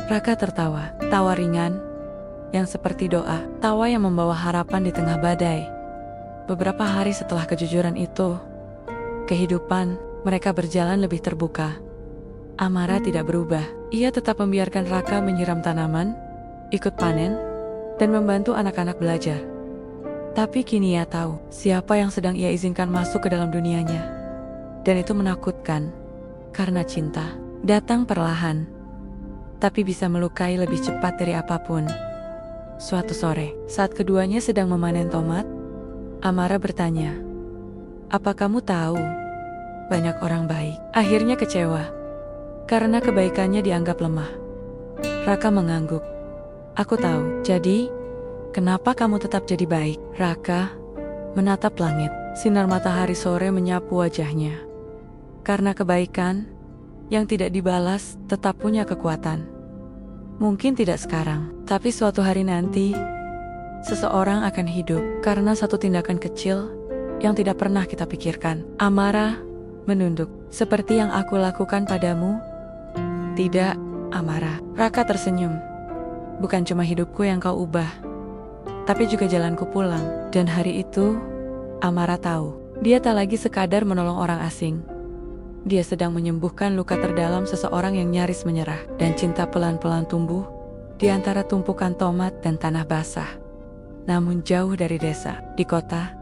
S1: Raka tertawa, tawa ringan, yang seperti doa, tawa yang membawa harapan di tengah badai. Beberapa hari setelah kejujuran itu, kehidupan mereka berjalan lebih terbuka. Amara tidak berubah. Ia tetap membiarkan Raka menyiram tanaman, ikut panen, dan membantu anak-anak belajar. Tapi kini ia tahu siapa yang sedang ia izinkan masuk ke dalam dunianya. Dan itu menakutkan, karena cinta datang perlahan, tapi bisa melukai lebih cepat dari apapun. Suatu sore, saat keduanya sedang memanen tomat, Amara bertanya, apa kamu tahu, banyak orang baik akhirnya kecewa, karena kebaikannya dianggap lemah. Raka mengangguk. Aku tahu, jadi kenapa kamu tetap jadi baik? Raka menatap langit. Sinar matahari sore menyapu wajahnya. Karena kebaikan yang tidak dibalas tetap punya kekuatan. Mungkin tidak sekarang, tapi suatu hari nanti, seseorang akan hidup karena satu tindakan kecil yang tidak pernah kita pikirkan. Amara menunduk. Seperti yang aku lakukan padamu? Tidak, Amara. Raka tersenyum. Bukan cuma hidupku yang kau ubah, tapi juga jalanku pulang. Dan hari itu, Amara tahu, dia tak lagi sekadar menolong orang asing. Dia sedang menyembuhkan luka terdalam seseorang yang nyaris menyerah. Dan cinta pelan-pelan tumbuh di antara tumpukan tomat dan tanah basah. Namun jauh dari desa, di kota,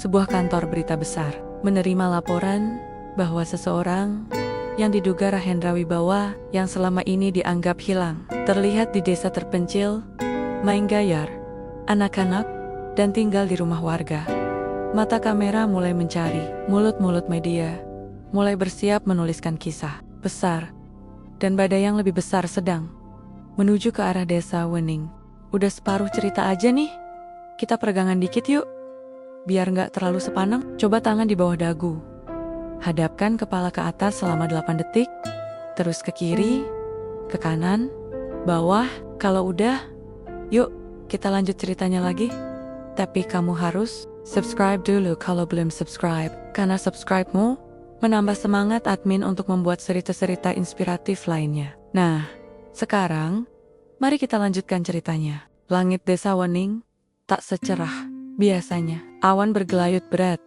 S1: sebuah kantor berita besar menerima laporan bahwa seseorang yang diduga Rahendra Wibawa yang selama ini dianggap hilang terlihat di desa terpencil, main gayar, anak-anak, dan tinggal di rumah warga. Mata kamera mulai mencari, mulut-mulut media mulai bersiap menuliskan kisah besar, dan badai yang lebih besar sedang menuju ke arah desa Wening. Udah separuh cerita aja nih, kita peregangan dikit yuk, biar nggak terlalu sepaneng. Coba tangan di bawah dagu. Hadapkan kepala ke atas selama 8 detik, terus ke kiri, ke kanan, bawah. Kalau udah, yuk kita lanjut ceritanya lagi. Tapi kamu harus subscribe dulu kalau belum subscribe, karena subscribe-mu menambah semangat admin untuk membuat cerita-cerita inspiratif lainnya. Nah, sekarang, mari kita lanjutkan ceritanya. Langit desa Wening tak secerah biasanya. Awan bergelayut berat,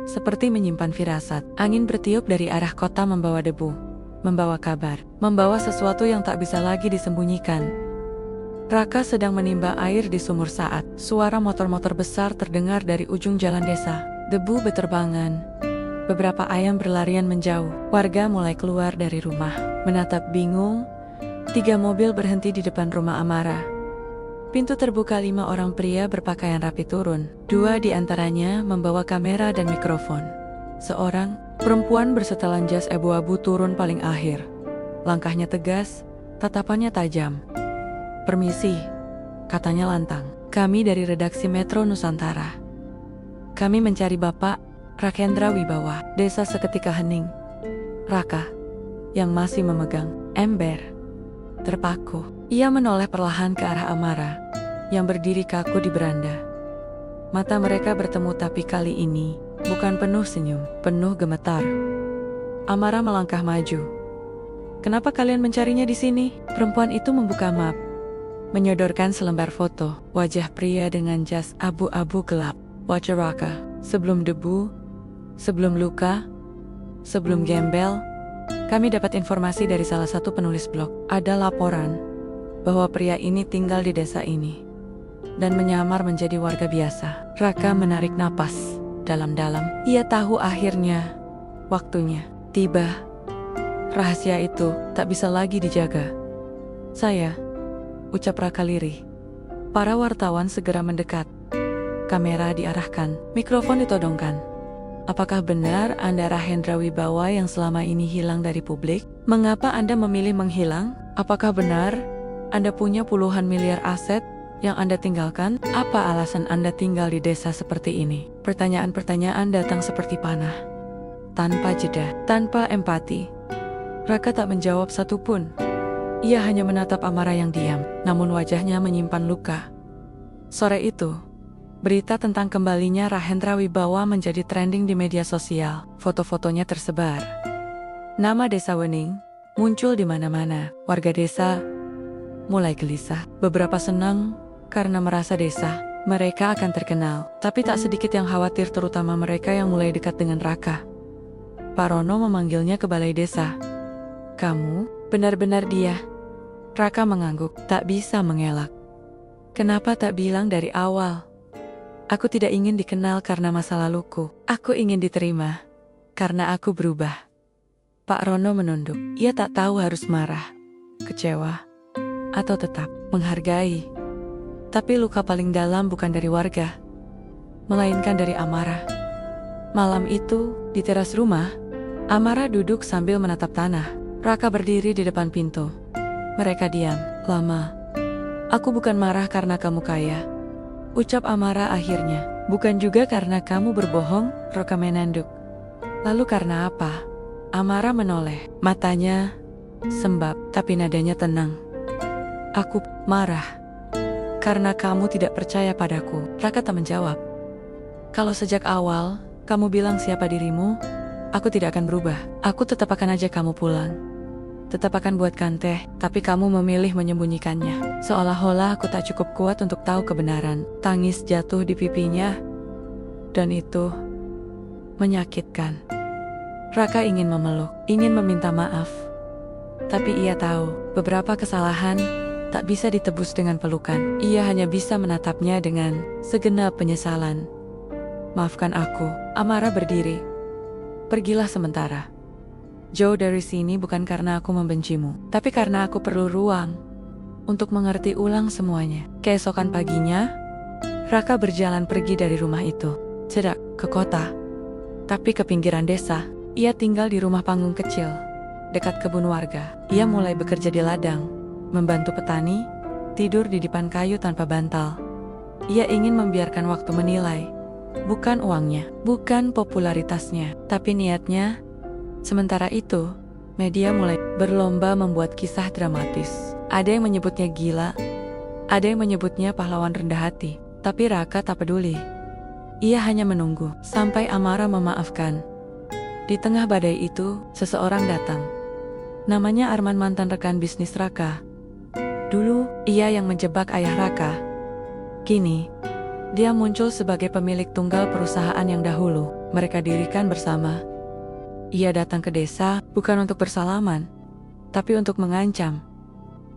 S1: seperti menyimpan firasat. Angin bertiup dari arah kota membawa debu, membawa kabar, membawa sesuatu yang tak bisa lagi disembunyikan. Raka sedang menimba air di sumur saat suara motor-motor besar terdengar dari ujung jalan desa. Debu beterbangan. Beberapa ayam berlarian menjauh. Warga mulai keluar dari rumah, menatap bingung 3 mobil berhenti di depan rumah Amara. Pintu terbuka, 5 orang pria berpakaian rapi turun. 2 di antaranya membawa kamera dan mikrofon. Seorang perempuan bersetelan jas abu-abu turun paling akhir. Langkahnya tegas, tatapannya tajam. "Permisi," katanya lantang. "Kami dari redaksi Metro Nusantara. Kami mencari Bapak Rakendra Wibawa." Desa seketika hening. Raka, yang masih memegang ember, terpaku. Ia menoleh perlahan ke arah Amara, yang berdiri kaku di beranda. Mata mereka bertemu, tapi kali ini bukan penuh senyum, penuh gemetar. Amara melangkah maju. "Kenapa kalian mencarinya di sini?" Perempuan itu membuka map, menyodorkan selembar foto wajah pria dengan jas abu-abu gelap. Wajah Raka, sebelum debu, sebelum luka, sebelum gembel. Kami dapat informasi dari salah satu penulis blog. Ada laporan bahwa pria ini tinggal di desa ini dan menyamar menjadi warga biasa. Raka menarik napas dalam-dalam. Ia tahu akhirnya waktunya tiba. Rahasia itu tak bisa lagi dijaga. "Saya," ucap Raka lirih. Para wartawan segera mendekat. Kamera diarahkan, mikrofon ditodongkan. "Apakah benar Anda Rakendra Wibawa yang selama ini hilang dari publik? Mengapa Anda memilih menghilang? Apakah benar Anda punya puluhan miliar aset yang Anda tinggalkan? Apa alasan Anda tinggal di desa seperti ini?" Pertanyaan-pertanyaan datang seperti panah, tanpa jeda, tanpa empati. Raka tak menjawab satupun. Ia hanya menatap Amara yang diam, namun wajahnya menyimpan luka. Sore itu, berita tentang kembalinya Rakendra Wibawa menjadi trending di media sosial. Foto-fotonya tersebar. Nama Desa Wening muncul di mana-mana. Warga desa mulai gelisah. Beberapa senang karena merasa desa mereka akan terkenal. Tapi tak sedikit yang khawatir, terutama mereka yang mulai dekat dengan Raka. Pak Rono memanggilnya ke balai desa. "Kamu benar-benar dia?" Raka mengangguk, tak bisa mengelak. "Kenapa tak bilang dari awal?" "Aku tidak ingin dikenal karena masa laluku. Aku ingin diterima karena aku berubah." Pak Rono menunduk. Ia tak tahu harus marah, kecewa, atau tetap menghargai. Tapi luka paling dalam bukan dari warga, melainkan dari Amara. Malam itu, di teras rumah, Amara duduk sambil menatap tanah. Raka berdiri di depan pintu. Mereka diam lama. "Aku bukan marah karena kamu kaya," ucap Amara akhirnya. "Bukan juga karena kamu berbohong," Raka menanduk. "Lalu karena apa?" Amara menoleh. Matanya sembab, tapi nadanya tenang. "Aku marah karena kamu tidak percaya padaku." Raka tak menjawab. "Kalau sejak awal kamu bilang siapa dirimu, aku tidak akan berubah. Aku tetap akan ajak kamu pulang, tetap akan buatkan teh, tapi kamu memilih menyembunyikannya. Seolah-olah aku tak cukup kuat untuk tahu kebenaran." Tangis jatuh di pipinya, dan itu menyakitkan. Raka ingin memeluk, ingin meminta maaf. Tapi ia tahu, beberapa kesalahan tak bisa ditebus dengan pelukan. Ia hanya bisa menatapnya dengan segenap penyesalan. "Maafkan aku." Amara berdiri. "Pergilah sementara. Jauh dari sini, bukan karena aku membencimu, tapi karena aku perlu ruang untuk mengerti ulang semuanya." Keesokan paginya, Raka berjalan pergi dari rumah itu. Tidak ke kota, tapi ke pinggiran desa. Ia tinggal di rumah panggung kecil, dekat kebun warga. Ia mulai bekerja di ladang, membantu petani, tidur di dipan kayu tanpa bantal. Ia ingin membiarkan waktu menilai, bukan uangnya, bukan popularitasnya, tapi niatnya. Sementara itu, media mulai berlomba membuat kisah dramatis. Ada yang menyebutnya gila, ada yang menyebutnya pahlawan rendah hati. Tapi Raka tak peduli. Ia hanya menunggu sampai Amara memaafkan. Di tengah badai itu, seseorang datang. Namanya Arman, mantan rekan bisnis Raka. Dulu, ia yang menjebak ayah Raka. Kini, dia muncul sebagai pemilik tunggal perusahaan yang dahulu mereka dirikan bersama. Ia datang ke desa bukan untuk bersalaman, tapi untuk mengancam.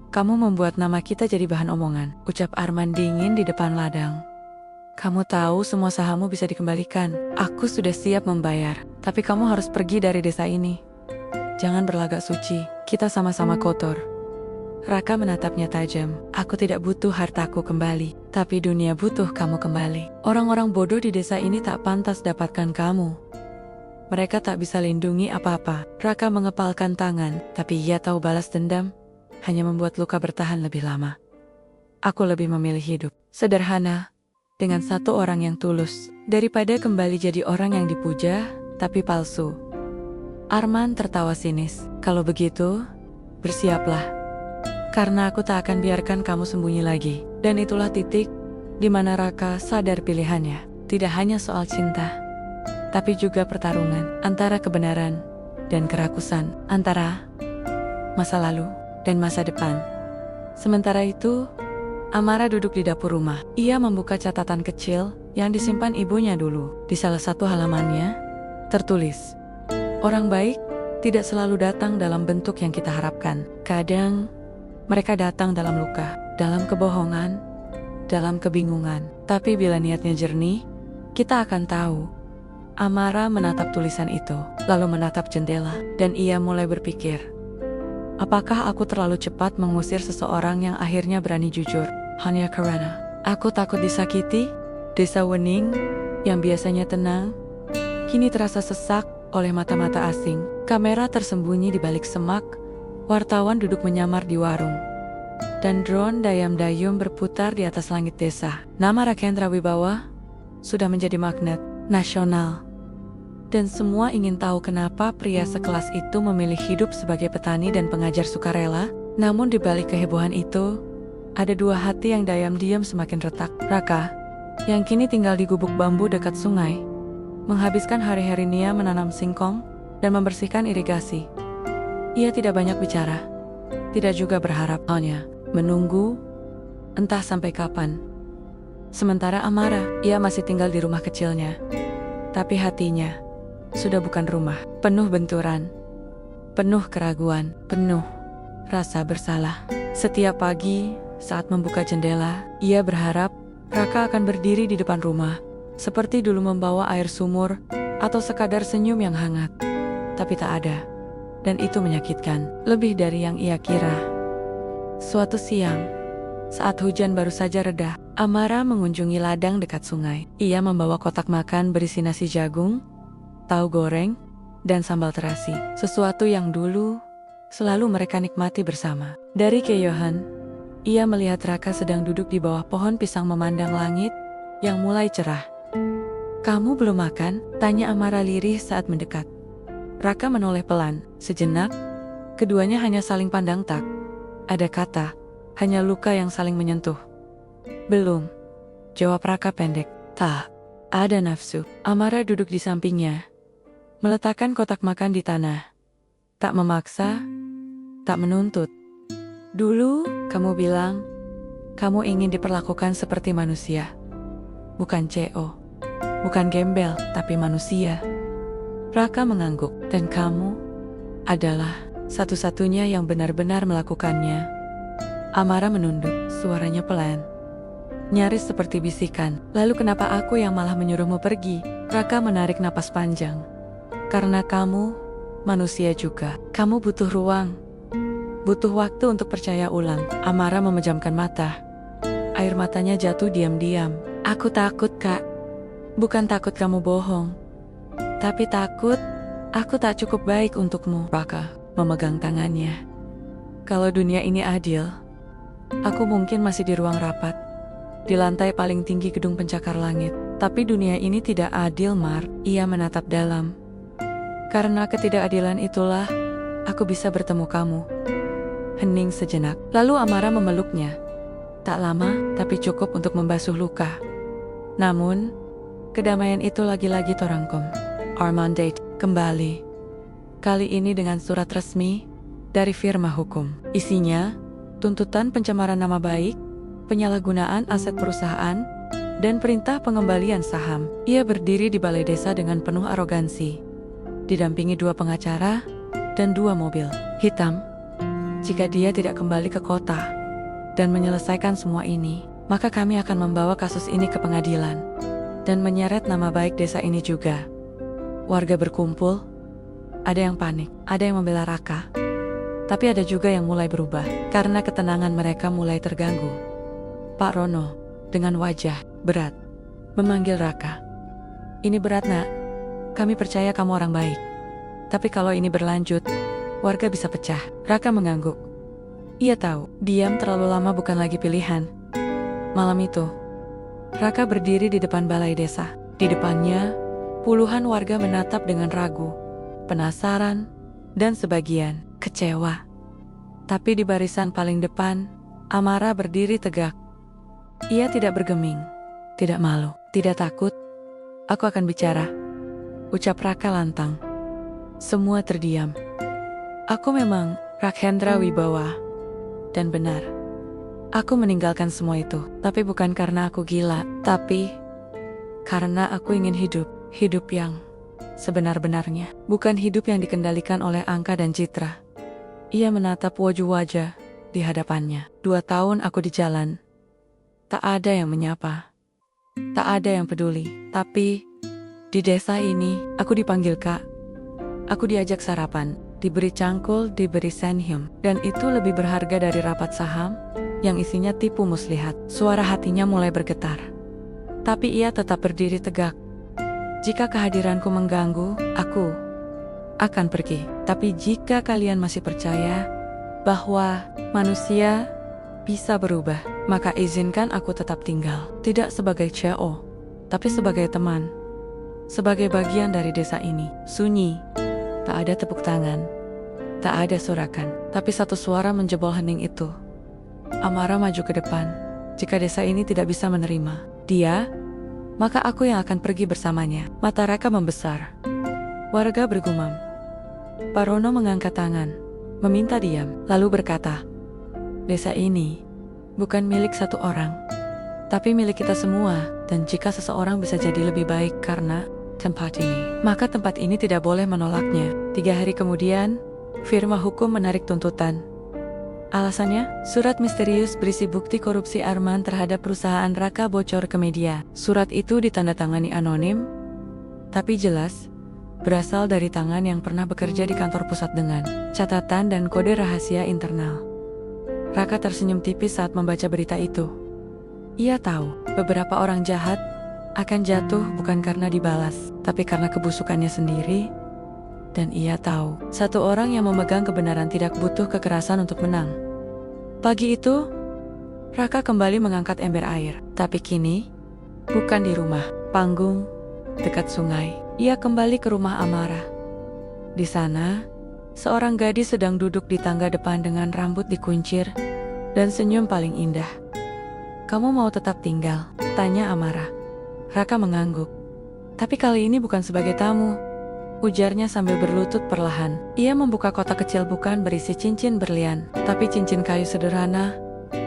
S1: "Kamu membuat nama kita jadi bahan omongan," ucap Arman dingin di depan ladang. "Kamu tahu semua sahammu bisa dikembalikan. Aku sudah siap membayar, tapi kamu harus pergi dari desa ini. Jangan berlagak suci, kita sama-sama kotor." Raka menatapnya tajam. Aku tidak butuh hartaku kembali, tapi dunia butuh kamu kembali. Orang-orang bodoh di desa ini tak pantas dapatkan kamu. Mereka tak bisa lindungi apa-apa. Raka mengepalkan tangan, tapi ia tahu balas dendam hanya membuat luka bertahan lebih lama. Aku lebih memilih hidup sederhana dengan satu orang yang tulus daripada kembali jadi orang yang dipuja tapi palsu. Arman tertawa sinis. Kalau begitu, bersiaplah. Karena aku tak akan biarkan kamu sembunyi lagi. Dan itulah titik di mana Raka sadar pilihannya. Tidak hanya soal cinta, tapi juga pertarungan antara kebenaran dan kerakusan, antara masa lalu dan masa depan. Sementara itu, Amara duduk di dapur rumah. Ia membuka catatan kecil yang disimpan ibunya dulu. Di salah satu halamannya, tertulis, "Orang baik tidak selalu datang dalam bentuk yang kita harapkan. Kadang, mereka datang dalam luka, dalam kebohongan, dalam kebingungan. Tapi bila niatnya jernih, kita akan tahu." Amara menatap tulisan itu, lalu menatap jendela, dan ia mulai berpikir, apakah aku terlalu cepat mengusir seseorang yang akhirnya berani jujur? Hanya karena aku takut disakiti. Desa Wening, yang biasanya tenang, kini terasa sesak oleh mata-mata asing. Kamera tersembunyi di balik semak, wartawan duduk menyamar di warung, dan drone dayam-dayum berputar di atas langit desa. Nama Rakendra Wibawa sudah menjadi magnet nasional. Dan semua ingin tahu kenapa pria sekelas itu memilih hidup sebagai petani dan pengajar sukarela. Namun di balik kehebohan itu, ada dua hati yang diam-diam semakin retak. Raka, yang kini tinggal di gubuk bambu dekat sungai, menghabiskan hari-harinya menanam singkong dan membersihkan irigasi. Ia tidak banyak bicara, tidak juga berharap, hanya menunggu, entah sampai kapan. Sementara Amara, ia masih tinggal di rumah kecilnya, tapi hatinya sudah bukan rumah, penuh benturan, penuh keraguan, penuh rasa bersalah. Setiap pagi saat membuka jendela, ia berharap Raka akan berdiri di depan rumah, seperti dulu membawa air sumur atau sekadar senyum yang hangat. Tapi tak ada, dan itu menyakitkan, lebih dari yang ia kira. Suatu siang, saat hujan baru saja reda, Amara mengunjungi ladang dekat sungai. Ia membawa kotak makan berisi nasi jagung, tahu goreng, dan sambal terasi. Sesuatu yang dulu selalu mereka nikmati bersama. Dari keyohan, ia melihat Raka sedang duduk di bawah pohon pisang memandang langit yang mulai cerah. "Kamu belum makan?" tanya Amara lirih saat mendekat. Raka menoleh pelan. Sejenak, keduanya hanya saling pandang tak ada kata, hanya luka yang saling menyentuh. "Belum," jawab Raka pendek. "Tak ada nafsu." Amara duduk di sampingnya, meletakkan kotak makan di tanah. Tak memaksa, tak menuntut. "Dulu, kamu bilang, kamu ingin diperlakukan seperti manusia. Bukan CEO, bukan gembel, tapi manusia." Raka mengangguk. "Dan kamu adalah satu-satunya yang benar-benar melakukannya." Amara menunduk, suaranya pelan, nyaris seperti bisikan. "Lalu kenapa aku yang malah menyuruhmu pergi?" Raka menarik napas panjang. "Karena kamu manusia juga. Kamu butuh ruang, butuh waktu untuk percaya ulang." Amara memejamkan mata. Air matanya jatuh diam-diam. "Aku takut, Kak. Bukan takut kamu bohong, tapi takut aku tak cukup baik untukmu." Raka memegang tangannya. "Kalau dunia ini adil, aku mungkin masih di ruang rapat, di lantai paling tinggi gedung pencakar langit. Tapi dunia ini tidak adil, Mar." Ia menatap dalam. "Karena ketidakadilan itulah aku bisa bertemu kamu." Hening sejenak, lalu Amara memeluknya. Tak lama, tapi cukup untuk membasuh luka. Namun, kedamaian itu lagi-lagi terangkum. Arman Date kembali. Kali ini dengan surat resmi dari firma hukum. Isinya, tuntutan pencemaran nama baik, penyalahgunaan aset perusahaan, dan perintah pengembalian saham. Ia berdiri di balai desa dengan penuh arogansi, didampingi 2 pengacara dan 2 mobil hitam. Jika dia tidak kembali ke kota dan menyelesaikan semua ini, maka kami akan membawa kasus ini ke pengadilan dan menyeret nama baik desa ini juga. Warga berkumpul, ada yang panik, ada yang membela Raka, Tapi ada juga yang mulai berubah, karena ketenangan mereka mulai terganggu. Pak Rono, dengan wajah berat, memanggil Raka. Ini berat nak, kami percaya kamu orang baik. Tapi kalau ini berlanjut, warga bisa pecah. Raka mengangguk. Ia tahu, diam terlalu lama bukan lagi pilihan. Malam itu, Raka berdiri di depan balai desa. Di depannya, puluhan warga menatap dengan ragu, penasaran, dan sebagian kecewa. Tapi di barisan paling depan, Amara berdiri tegak. Ia tidak bergeming, tidak malu, tidak takut. Aku akan bicara, ucap Raka lantang. Semua terdiam. Aku memang Rakhendra Wibawa. Dan benar, aku meninggalkan semua itu. Tapi bukan karena aku gila, tapi karena aku ingin hidup yang sebenar-benarnya. Bukan hidup yang dikendalikan oleh angka dan citra. Ia menatap wajah-wajah di hadapannya. 2 tahun aku di jalan. Tak ada yang menyapa. Tak ada yang peduli. Tapi di desa ini, aku dipanggil Kak. Aku diajak sarapan, diberi cangkul, diberi senhyum. Dan itu lebih berharga dari rapat saham yang isinya tipu muslihat. Suara hatinya mulai bergetar. Tapi ia tetap berdiri tegak. Jika kehadiranku mengganggu, aku akan pergi. Tapi jika kalian masih percaya bahwa manusia bisa berubah, maka izinkan aku tetap tinggal. Tidak sebagai CEO, tapi sebagai teman. Sebagai bagian dari desa ini. Sunyi, tak ada tepuk tangan, tak ada sorakan. Tapi satu suara menjebol hening itu. Amara maju ke depan. Jika desa ini tidak bisa menerima dia, maka aku yang akan pergi bersamanya. Mata Raka membesar. Warga bergumam. Pak Rono mengangkat tangan, meminta diam, lalu berkata, desa ini bukan milik satu orang, tapi milik kita semua. Dan jika seseorang bisa jadi lebih baik karena tempat ini, maka tempat ini tidak boleh menolaknya. 3 hari kemudian, firma hukum menarik tuntutan. Alasannya, surat misterius berisi bukti korupsi Arman terhadap perusahaan Raka bocor ke media. Surat itu ditandatangani anonim, tapi jelas berasal dari tangan yang pernah bekerja di kantor pusat dengan catatan dan kode rahasia internal. Raka tersenyum tipis saat membaca berita itu. Ia tahu beberapa orang jahat akan jatuh bukan karena dibalas, tapi karena kebusukannya sendiri. Dan ia tahu, satu orang yang memegang kebenaran tidak butuh kekerasan untuk menang. Pagi itu, Raka kembali mengangkat ember air. Tapi kini, bukan di rumah panggung, dekat sungai. Ia kembali ke rumah Amara. Di sana, seorang gadis sedang duduk di tangga depan dengan rambut dikuncir dan senyum paling indah. Kamu mau tetap tinggal? Tanya Amara. Raka mengangguk. Tapi kali ini bukan sebagai tamu, ujarnya sambil berlutut perlahan. Ia membuka kotak kecil bukan berisi cincin berlian, tapi cincin kayu sederhana,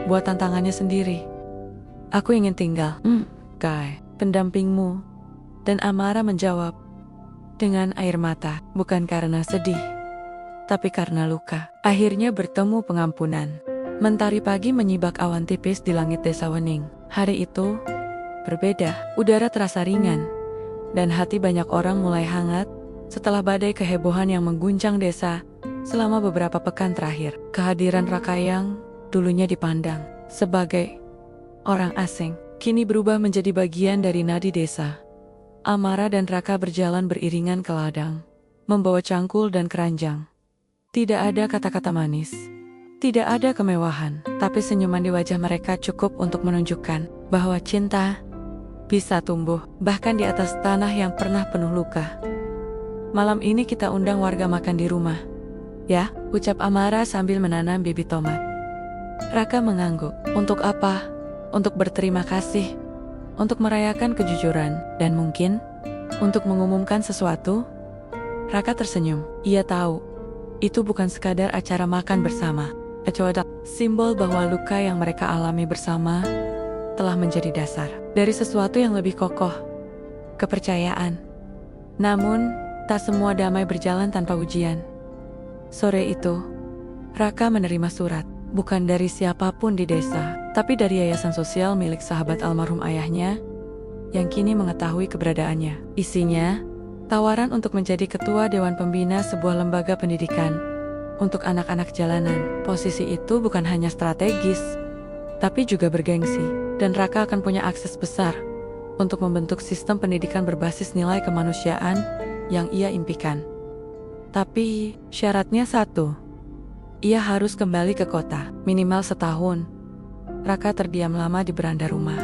S1: buatan tangannya sendiri. Aku ingin tinggal, Kai, pendampingmu. Dan Amara menjawab dengan air mata, bukan karena sedih, tapi karena luka. Akhirnya bertemu pengampunan. Mentari pagi menyibak awan tipis di langit desa Wening. Hari itu berbeda, udara terasa ringan, dan hati banyak orang mulai hangat setelah badai kehebohan yang mengguncang desa selama beberapa pekan terakhir. Kehadiran Raka yang dulunya dipandang sebagai orang asing, kini berubah menjadi bagian dari nadi desa. Amara dan Raka berjalan beriringan ke ladang, membawa cangkul dan keranjang. Tidak ada kata-kata manis, tidak ada kemewahan, tapi senyuman di wajah mereka cukup untuk menunjukkan bahwa cinta bisa tumbuh, bahkan di atas tanah yang pernah penuh luka. Malam ini kita undang warga makan di rumah, ya, ucap Amara sambil menanam bibit tomat. Raka mengangguk. Untuk apa? Untuk berterima kasih, untuk merayakan kejujuran, dan mungkin untuk mengumumkan sesuatu. Raka tersenyum. Ia tahu, itu bukan sekadar acara makan bersama, kecuali simbol bahwa luka yang mereka alami bersama telah menjadi dasar dari sesuatu yang lebih kokoh, kepercayaan. Namun, tak semua damai berjalan tanpa ujian. Sore itu, Raka menerima surat, bukan dari siapapun di desa, tapi dari yayasan sosial milik sahabat almarhum ayahnya, yang kini mengetahui keberadaannya. Isinya, tawaran untuk menjadi ketua Dewan Pembina sebuah lembaga pendidikan Untuk anak-anak jalanan, posisi itu bukan hanya strategis, tapi juga bergengsi. Dan Raka akan punya akses besar untuk membentuk sistem pendidikan berbasis nilai kemanusiaan yang ia impikan. Tapi syaratnya satu, ia harus kembali ke kota, minimal setahun. Raka terdiam lama di beranda rumah.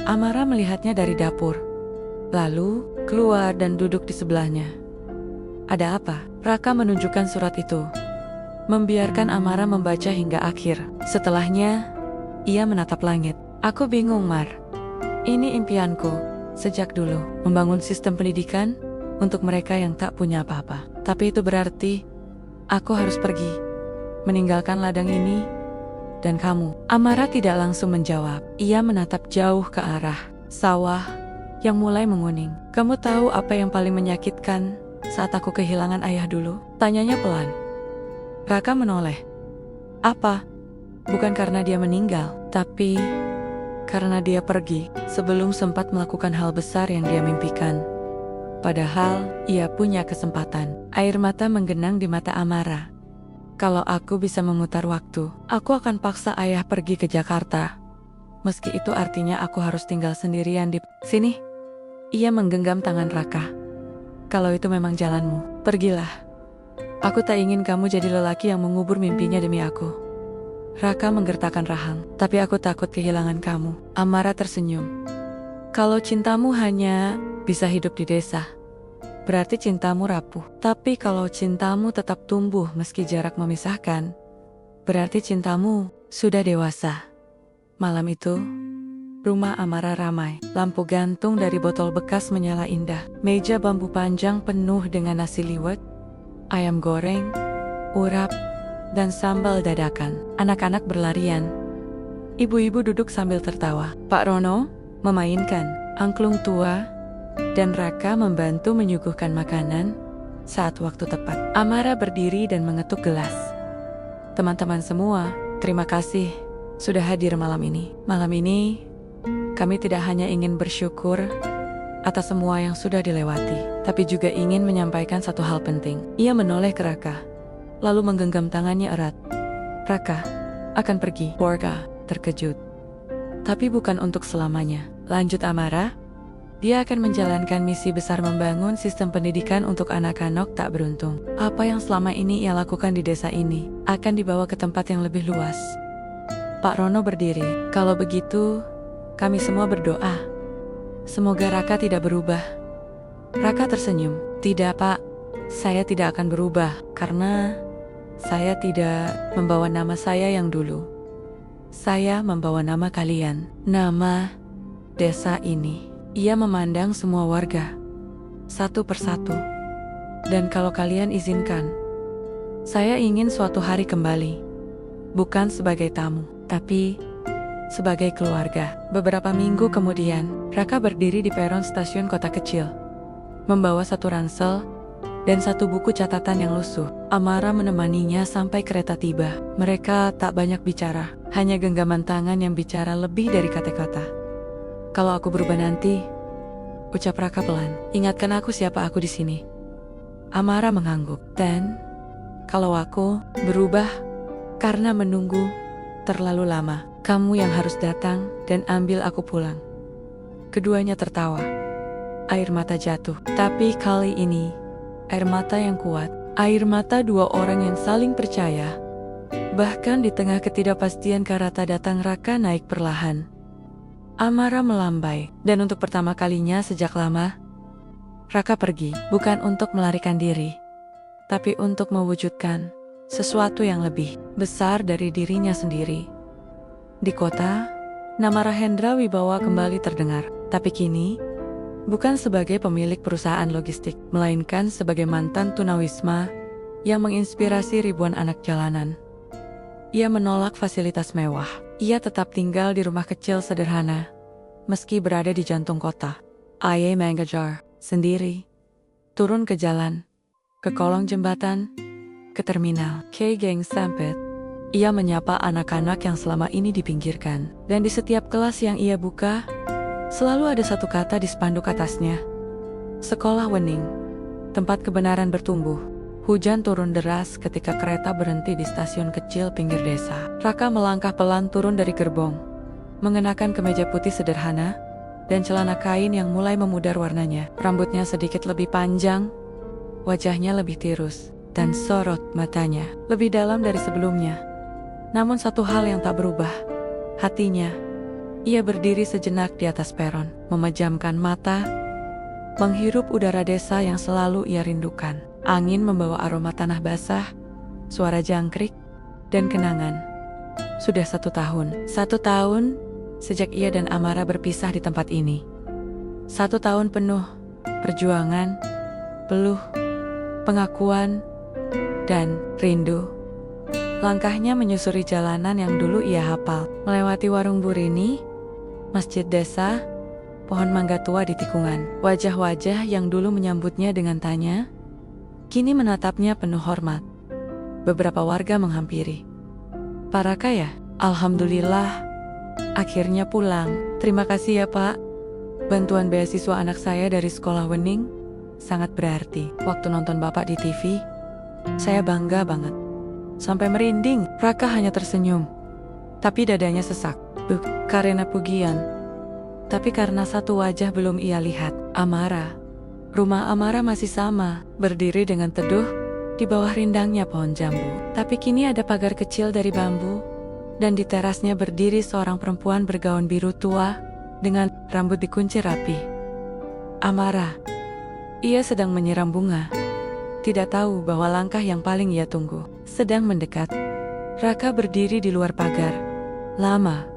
S1: Amara melihatnya dari dapur, lalu keluar dan duduk di sebelahnya. Ada apa? Raka menunjukkan surat itu, membiarkan Amara membaca hingga akhir. Setelahnya, ia menatap langit. Aku bingung, Mar. Ini impianku sejak dulu, membangun sistem pendidikan untuk mereka yang tak punya apa-apa. Tapi itu berarti aku harus pergi, meninggalkan ladang ini dan kamu. Amara tidak langsung menjawab. Ia menatap jauh ke arah sawah yang mulai menguning. Kamu tahu apa yang paling menyakitkan saat aku kehilangan ayah dulu? Tanyanya pelan. Raka menoleh. Apa? Bukan karena dia meninggal, tapi karena dia pergi sebelum sempat melakukan hal besar yang dia mimpikan. Padahal ia punya kesempatan. Air mata menggenang di mata Amara. Kalau aku bisa memutar waktu, aku akan paksa ayah pergi ke Jakarta. Meski itu artinya aku harus tinggal sendirian di sini. Ia menggenggam tangan Raka. Kalau itu memang jalanmu, pergilah. Aku tak ingin kamu jadi lelaki yang mengubur mimpinya demi aku. Raka menggertakkan rahang. Tapi aku takut kehilangan kamu. Amara tersenyum. Kalau cintamu hanya bisa hidup di desa, berarti cintamu rapuh. Tapi kalau cintamu tetap tumbuh meski jarak memisahkan, berarti cintamu sudah dewasa. Malam itu, rumah Amara ramai. Lampu gantung dari botol bekas menyala indah. Meja bambu panjang penuh dengan nasi liwet, ayam goreng, urap, dan sambal dadakan. Anak-anak berlarian. Ibu-ibu duduk sambil tertawa. Pak Rono memainkan angklung tua, dan Raka membantu menyuguhkan makanan saat waktu tepat. Amara berdiri dan mengetuk gelas. Teman-teman semua, terima kasih sudah hadir malam ini. Malam ini, kami tidak hanya ingin bersyukur atas semua yang sudah dilewati, tapi juga ingin menyampaikan satu hal penting. Ia menoleh ke Raka, lalu menggenggam tangannya erat. Raka akan pergi. Raka terkejut. Tapi bukan untuk selamanya. Lanjut Amara. Dia akan menjalankan misi besar membangun sistem pendidikan untuk anak-anak tak beruntung. Apa yang selama ini ia lakukan di desa ini akan dibawa ke tempat yang lebih luas. Pak Rono berdiri. Kalau begitu, kami semua berdoa. Semoga Raka tidak berubah. Raka tersenyum. Tidak, Pak. Saya tidak akan berubah karena saya tidak membawa nama saya yang dulu. Saya membawa nama kalian, nama desa ini. Ia memandang semua warga, satu persatu. Dan kalau kalian izinkan, saya ingin suatu hari kembali. Bukan sebagai tamu, tapi sebagai keluarga. Beberapa minggu kemudian, Raka berdiri di peron stasiun kota kecil, membawa satu ransel dan satu buku catatan yang lusuh. Amara menemaninya sampai kereta tiba. Mereka tak banyak bicara, hanya genggaman tangan yang bicara lebih dari kata-kata. Kalau aku berubah nanti, ucap Raka pelan, ingatkan aku siapa aku di sini. Amara mengangguk. Dan kalau aku berubah karena menunggu terlalu lama, kamu yang harus datang dan ambil aku pulang. Keduanya tertawa. Air mata jatuh. Tapi kali ini, air mata yang kuat. Air mata dua orang yang saling percaya. Bahkan di tengah ketidakpastian karata datang Raka naik perlahan. Amara melambai, dan untuk pertama kalinya sejak lama, Raka pergi, bukan untuk melarikan diri, tapi untuk mewujudkan sesuatu yang lebih besar dari dirinya sendiri. Di kota, nama Rahendra Wibawa kembali terdengar, tapi kini, bukan sebagai pemilik perusahaan logistik, melainkan sebagai mantan tunawisma yang menginspirasi ribuan anak jalanan. Ia menolak fasilitas mewah. Ia tetap tinggal di rumah kecil sederhana, meski berada di jantung kota. Ia mengajar sendiri, turun ke jalan, ke kolong jembatan, ke terminal. K Gang Sempit. Ia menyapa anak-anak yang selama ini dipinggirkan. Dan di setiap kelas yang ia buka, selalu ada satu kata di spanduk atasnya. Sekolah Wening, tempat kebenaran bertumbuh. Hujan turun deras ketika kereta berhenti di stasiun kecil pinggir desa. Raka melangkah pelan turun dari gerbong, mengenakan kemeja putih sederhana dan celana kain yang mulai memudar warnanya. Rambutnya sedikit lebih panjang, wajahnya lebih tirus, dan sorot matanya lebih dalam dari sebelumnya. Namun satu hal yang tak berubah, hatinya. Ia berdiri sejenak di atas peron, memejamkan mata, menghirup udara desa yang selalu ia rindukan. Angin membawa aroma tanah basah, suara jangkrik, dan kenangan. Sudah 1 tahun. 1 tahun sejak ia dan Amara berpisah di tempat ini. 1 tahun penuh perjuangan, peluh, pengakuan, dan rindu. Langkahnya menyusuri jalanan yang dulu ia hafal, melewati warung burini, masjid desa, pohon mangga tua di tikungan. Wajah-wajah yang dulu menyambutnya dengan tanya, kini menatapnya penuh hormat. Beberapa warga menghampiri. "Pak Raka ya? Alhamdulillah, akhirnya pulang. Terima kasih ya Pak. Bantuan beasiswa anak saya dari sekolah Wening sangat berarti. Waktu nonton Bapak di TV, saya bangga banget. Sampai merinding." Raka hanya tersenyum, tapi dadanya sesak. Bukan karena pujian, tapi karena satu wajah belum ia lihat. Amara. Rumah Amara masih sama, berdiri dengan teduh di bawah rindangnya pohon jambu. Tapi kini ada pagar kecil dari bambu, dan di terasnya berdiri seorang perempuan bergaun biru tua dengan rambut dikunci rapi. Amara. Ia sedang menyiram bunga. Tidak tahu bahwa langkah yang paling ia tunggu sedang mendekat. Raka berdiri di luar pagar. Lama.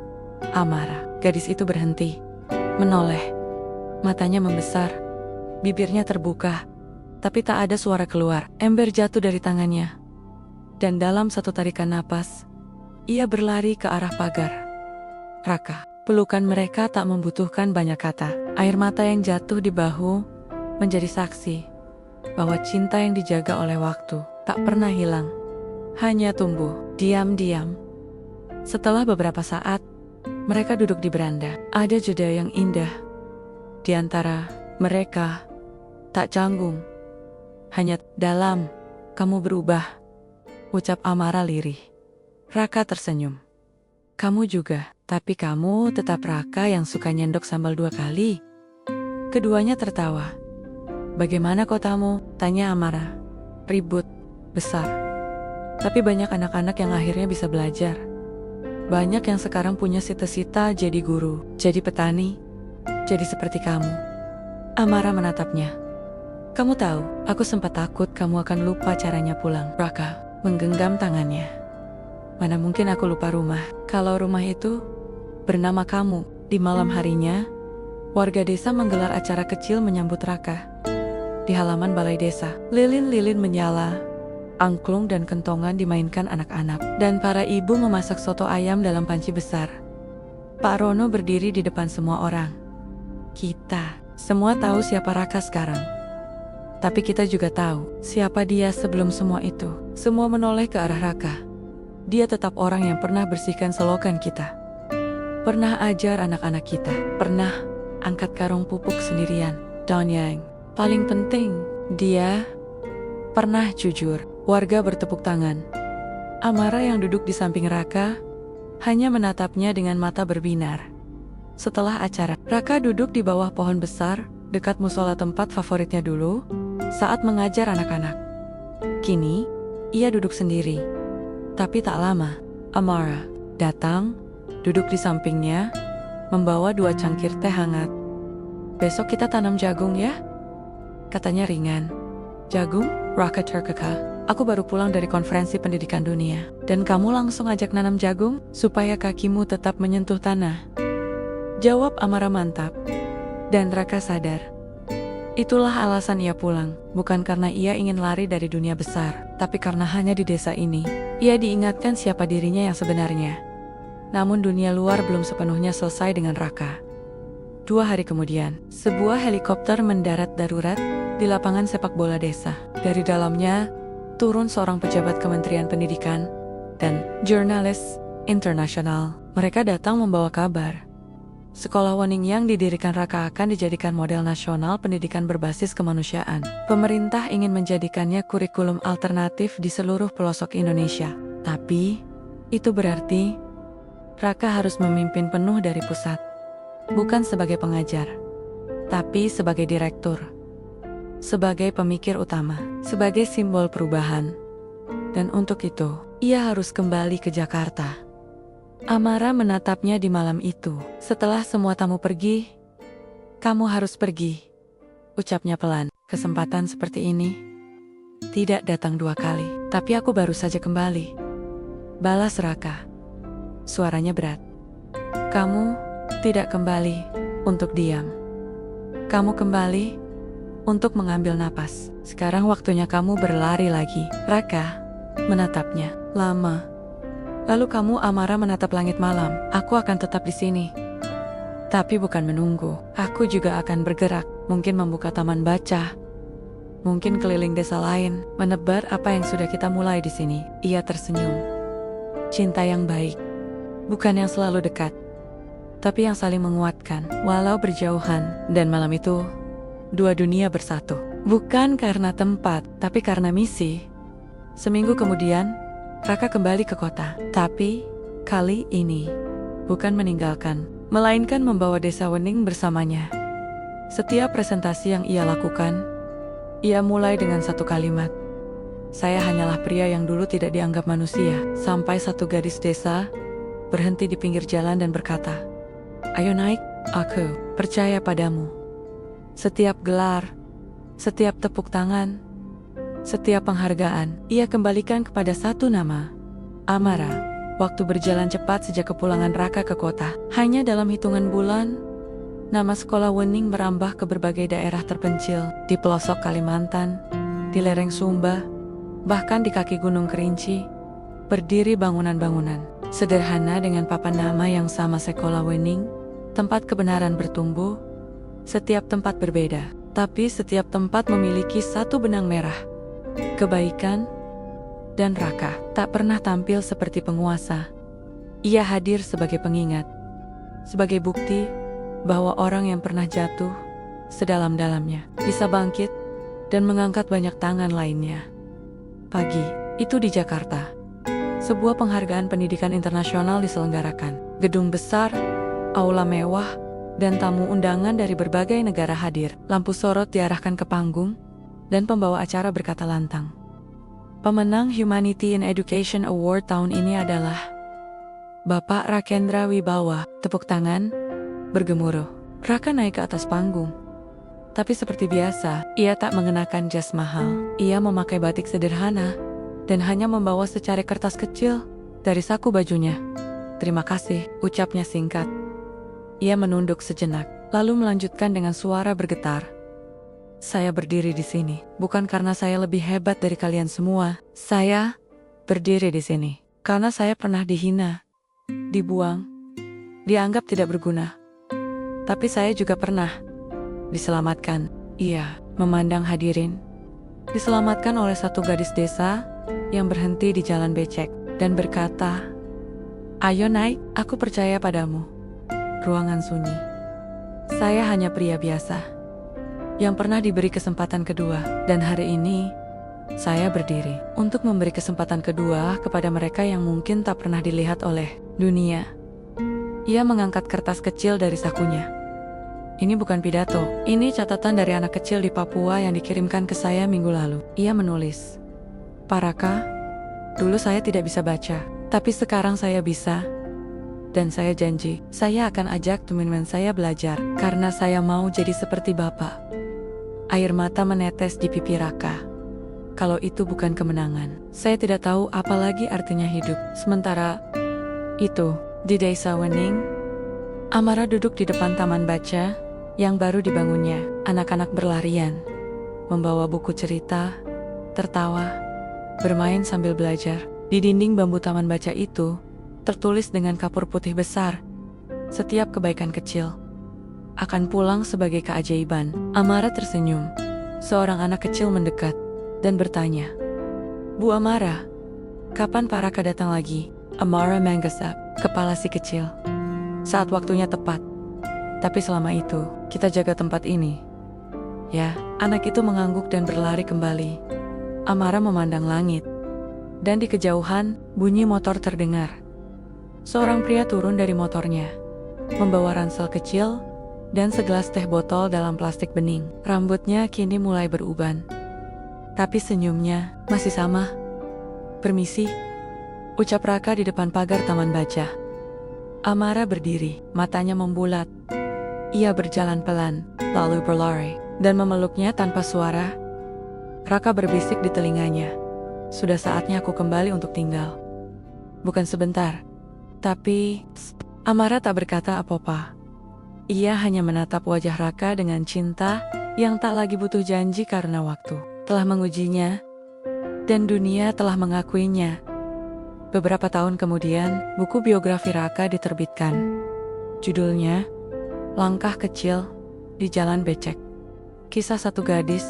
S1: Amara. Gadis itu berhenti, menoleh. Matanya membesar. Bibirnya terbuka, tapi tak ada suara keluar. Ember jatuh dari tangannya, dan dalam satu tarikan napas, ia berlari ke arah pagar. Raka. Pelukan mereka tak membutuhkan banyak kata. Air mata yang jatuh di bahu menjadi saksi bahwa cinta yang dijaga oleh waktu tak pernah hilang, hanya tumbuh diam-diam. Setelah beberapa saat, mereka duduk di beranda. Ada jeda yang indah di antara mereka. Tak canggung, hanya dalam. "Kamu berubah," ucap Amara lirih. Raka tersenyum. "Kamu juga, tapi kamu tetap Raka yang suka nyendok sambal 2 kali." Keduanya tertawa. "Bagaimana kotamu?" tanya Amara. "Ribut, besar. Tapi banyak anak-anak yang akhirnya bisa belajar. Banyak yang sekarang punya cita-cita jadi guru, jadi petani, jadi seperti kamu." Amara menatapnya. "Kamu tahu, aku sempat takut kamu akan lupa caranya pulang." Raka menggenggam tangannya. "Mana mungkin aku lupa rumah. Kalau rumah itu bernama kamu." Di malam harinya, warga desa menggelar acara kecil menyambut Raka. Di halaman balai desa, lilin-lilin menyala, angklung dan kentongan dimainkan anak-anak, dan para ibu memasak soto ayam dalam panci besar. Pak Rono berdiri di depan semua orang. Kita semua tahu siapa Raka sekarang. Tapi kita juga tahu siapa dia sebelum semua itu. Semua menoleh ke arah Raka. Dia tetap orang yang pernah bersihkan selokan kita, pernah ajar anak-anak kita, pernah angkat karung pupuk sendirian. Dan yang paling penting, dia pernah jujur. Warga bertepuk tangan. Amara yang duduk di samping Raka hanya menatapnya dengan mata berbinar. Setelah acara, Raka duduk di bawah pohon besar dekat musola tempat favoritnya dulu saat mengajar anak-anak. Kini, ia duduk sendiri. Tapi tak lama, Amara datang, duduk di sampingnya, membawa 2 cangkir teh hangat. "Besok kita tanam jagung ya?" katanya ringan. "Jagung?" Raka terkekeh. "Aku baru pulang dari konferensi pendidikan dunia. Dan kamu langsung ajak nanam jagung supaya kakimu tetap menyentuh tanah?" Jawab Amara mantap. Dan Raka sadar. Itulah alasan ia pulang, bukan karena ia ingin lari dari dunia besar, tapi karena hanya di desa ini, ia diingatkan siapa dirinya yang sebenarnya. Namun dunia luar belum sepenuhnya selesai dengan Raka. 2 hari kemudian, sebuah helikopter mendarat darurat di lapangan sepak bola desa. Dari dalamnya, turun seorang pejabat Kementerian Pendidikan dan jurnalis internasional. Mereka datang membawa kabar Sekolah Wening yang didirikan Raka akan dijadikan model nasional pendidikan berbasis kemanusiaan. Pemerintah ingin menjadikannya kurikulum alternatif di seluruh pelosok Indonesia. Tapi, itu berarti Raka harus memimpin penuh dari pusat. Bukan sebagai pengajar, tapi sebagai direktur. Sebagai pemikir utama, sebagai simbol perubahan. Dan untuk itu, ia harus kembali ke Jakarta. Amara menatapnya di malam itu. Setelah semua tamu pergi, "Kamu harus pergi," ucapnya pelan. "Kesempatan seperti ini tidak datang 2 kali. Tapi aku baru saja kembali," balas Raka. Suaranya berat. "Kamu tidak kembali untuk diam. Kamu kembali untuk mengambil napas. Sekarang waktunya kamu berlari lagi." Raka menatapnya lama. "Lalu kamu?" Amara menatap langit malam. "Aku akan tetap di sini. Tapi bukan menunggu. Aku juga akan bergerak. Mungkin membuka taman baca. Mungkin keliling desa lain. Menebar apa yang sudah kita mulai di sini." Ia tersenyum. Cinta yang baik. Bukan yang selalu dekat. Tapi yang saling menguatkan. Walau berjauhan. Dan malam itu, 2 dunia bersatu. Bukan karena tempat, tapi karena misi. Seminggu kemudian, Raka kembali ke kota, tapi kali ini bukan meninggalkan, melainkan membawa desa Wening bersamanya. Setiap presentasi yang ia lakukan, ia mulai dengan satu kalimat, "Saya hanyalah pria yang dulu tidak dianggap manusia." Sampai satu gadis desa berhenti di pinggir jalan dan berkata, "Ayo naik, aku percaya padamu." Setiap gelar, setiap tepuk tangan, setiap penghargaan, ia kembalikan kepada satu nama, Amara. Waktu berjalan cepat sejak kepulangan Raka ke kota. Hanya dalam hitungan bulan, nama sekolah Wening merambah ke berbagai daerah terpencil, di pelosok Kalimantan, di lereng Sumba, bahkan di kaki Gunung Kerinci, berdiri bangunan-bangunan sederhana dengan papan nama yang sama, Sekolah Wening, tempat kebenaran bertumbuh. Setiap tempat berbeda, tapi setiap tempat memiliki satu benang merah. Kebaikan. Dan Raka tak pernah tampil seperti penguasa. Ia hadir sebagai pengingat, sebagai bukti bahwa orang yang pernah jatuh sedalam-dalamnya bisa bangkit dan mengangkat banyak tangan lainnya. Pagi itu di Jakarta, sebuah penghargaan pendidikan internasional diselenggarakan. Gedung besar, aula mewah, dan tamu undangan dari berbagai negara hadir. Lampu sorot diarahkan ke panggung, dan pembawa acara berkata lantang, "Pemenang Humanity in Education Award tahun ini adalah Bapak Rakendra Wibawa." Tepuk tangan bergemuruh. Raka naik ke atas panggung. Tapi seperti biasa, ia tak mengenakan jas mahal. Ia memakai batik sederhana, dan hanya membawa secari kertas kecil dari saku bajunya. "Terima kasih," ucapnya singkat. Ia menunduk sejenak, lalu melanjutkan dengan suara bergetar, "Saya berdiri di sini bukan karena saya lebih hebat dari kalian semua. Saya berdiri di sini karena saya pernah dihina, dibuang, dianggap tidak berguna. Tapi saya juga pernah diselamatkan." Ia memandang hadirin. Diselamatkan oleh satu gadis desa yang berhenti di jalan becek dan berkata, "Ayo naik, aku percaya padamu." Ruangan sunyi. Saya hanya pria biasa yang pernah diberi kesempatan kedua, dan hari ini saya berdiri untuk memberi kesempatan kedua kepada mereka yang mungkin tak pernah dilihat oleh dunia. Ia mengangkat kertas kecil dari sakunya. "Ini bukan pidato, ini catatan dari anak kecil di Papua yang dikirimkan ke saya minggu lalu." Ia menulis, "Pak Raka, dulu saya tidak bisa baca, tapi sekarang saya bisa. Dan saya janji, saya akan ajak teman-teman saya belajar, karena saya mau jadi seperti Bapak." Air mata menetes di pipi Raka. Kalau itu bukan kemenangan, saya tidak tahu apa lagi artinya hidup. Sementara itu, di desa Wening, Amara duduk di depan taman baca yang baru dibangunnya. Anak-anak berlarian, membawa buku cerita, tertawa, bermain sambil belajar. Di dinding bambu taman baca itu, tertulis dengan kapur putih besar, "Setiap kebaikan kecil akan pulang sebagai keajaiban." Amara tersenyum. Seorang anak kecil mendekat dan bertanya, "Bu Amara, kapan Pak Raka datang lagi?" Amara menggesap kepala si kecil. "Saat waktunya tepat, Tapi selama itu, kita jaga tempat ini. Ya, anak itu mengangguk dan berlari kembali. Amara memandang langit. Dan di kejauhan, bunyi motor terdengar. Seorang pria turun dari motornya, membawa ransel kecil dan segelas teh botol dalam plastik bening. Rambutnya kini mulai beruban. Tapi senyumnya masih sama. "Permisi," ucap Raka di depan pagar taman baca. Amara berdiri, matanya membulat. Ia berjalan pelan, lalu berlari, dan memeluknya tanpa suara. Raka berbisik di telinganya. "Sudah saatnya aku kembali untuk tinggal." "Bukan sebentar." Tapi, Amara tak berkata apa-apa. Ia hanya menatap wajah Raka dengan cinta yang tak lagi butuh janji karena waktu telah mengujinya, dan dunia telah mengakuinya. Beberapa tahun kemudian, buku biografi Raka diterbitkan. Judulnya, Langkah Kecil di Jalan Becek. Kisah satu gadis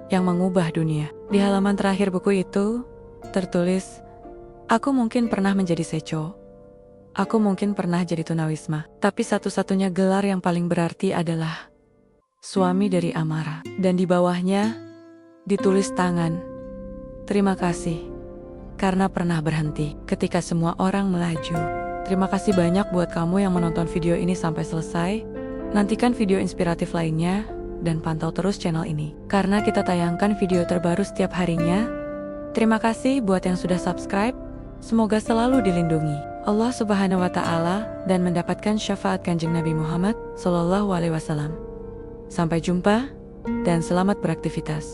S1: yang mengubah dunia. Di halaman terakhir buku itu, tertulis, "Aku mungkin pernah menjadi Secho. Aku mungkin pernah jadi tunawisma. Tapi satu-satunya gelar yang paling berarti adalah suami dari Amara." Dan di bawahnya, ditulis tangan, "Terima kasih, karena pernah berhenti ketika semua orang melaju." Terima kasih banyak buat kamu yang menonton video ini sampai selesai. Nantikan video inspiratif lainnya, dan pantau terus channel ini, karena kita tayangkan video terbaru setiap harinya. Terima kasih buat yang sudah subscribe. Semoga selalu dilindungi Allah Subhanahu wa Ta'ala dan mendapatkan syafaat Kanjeng Nabi Muhammad SAW. Sampai jumpa, dan selamat beraktivitas.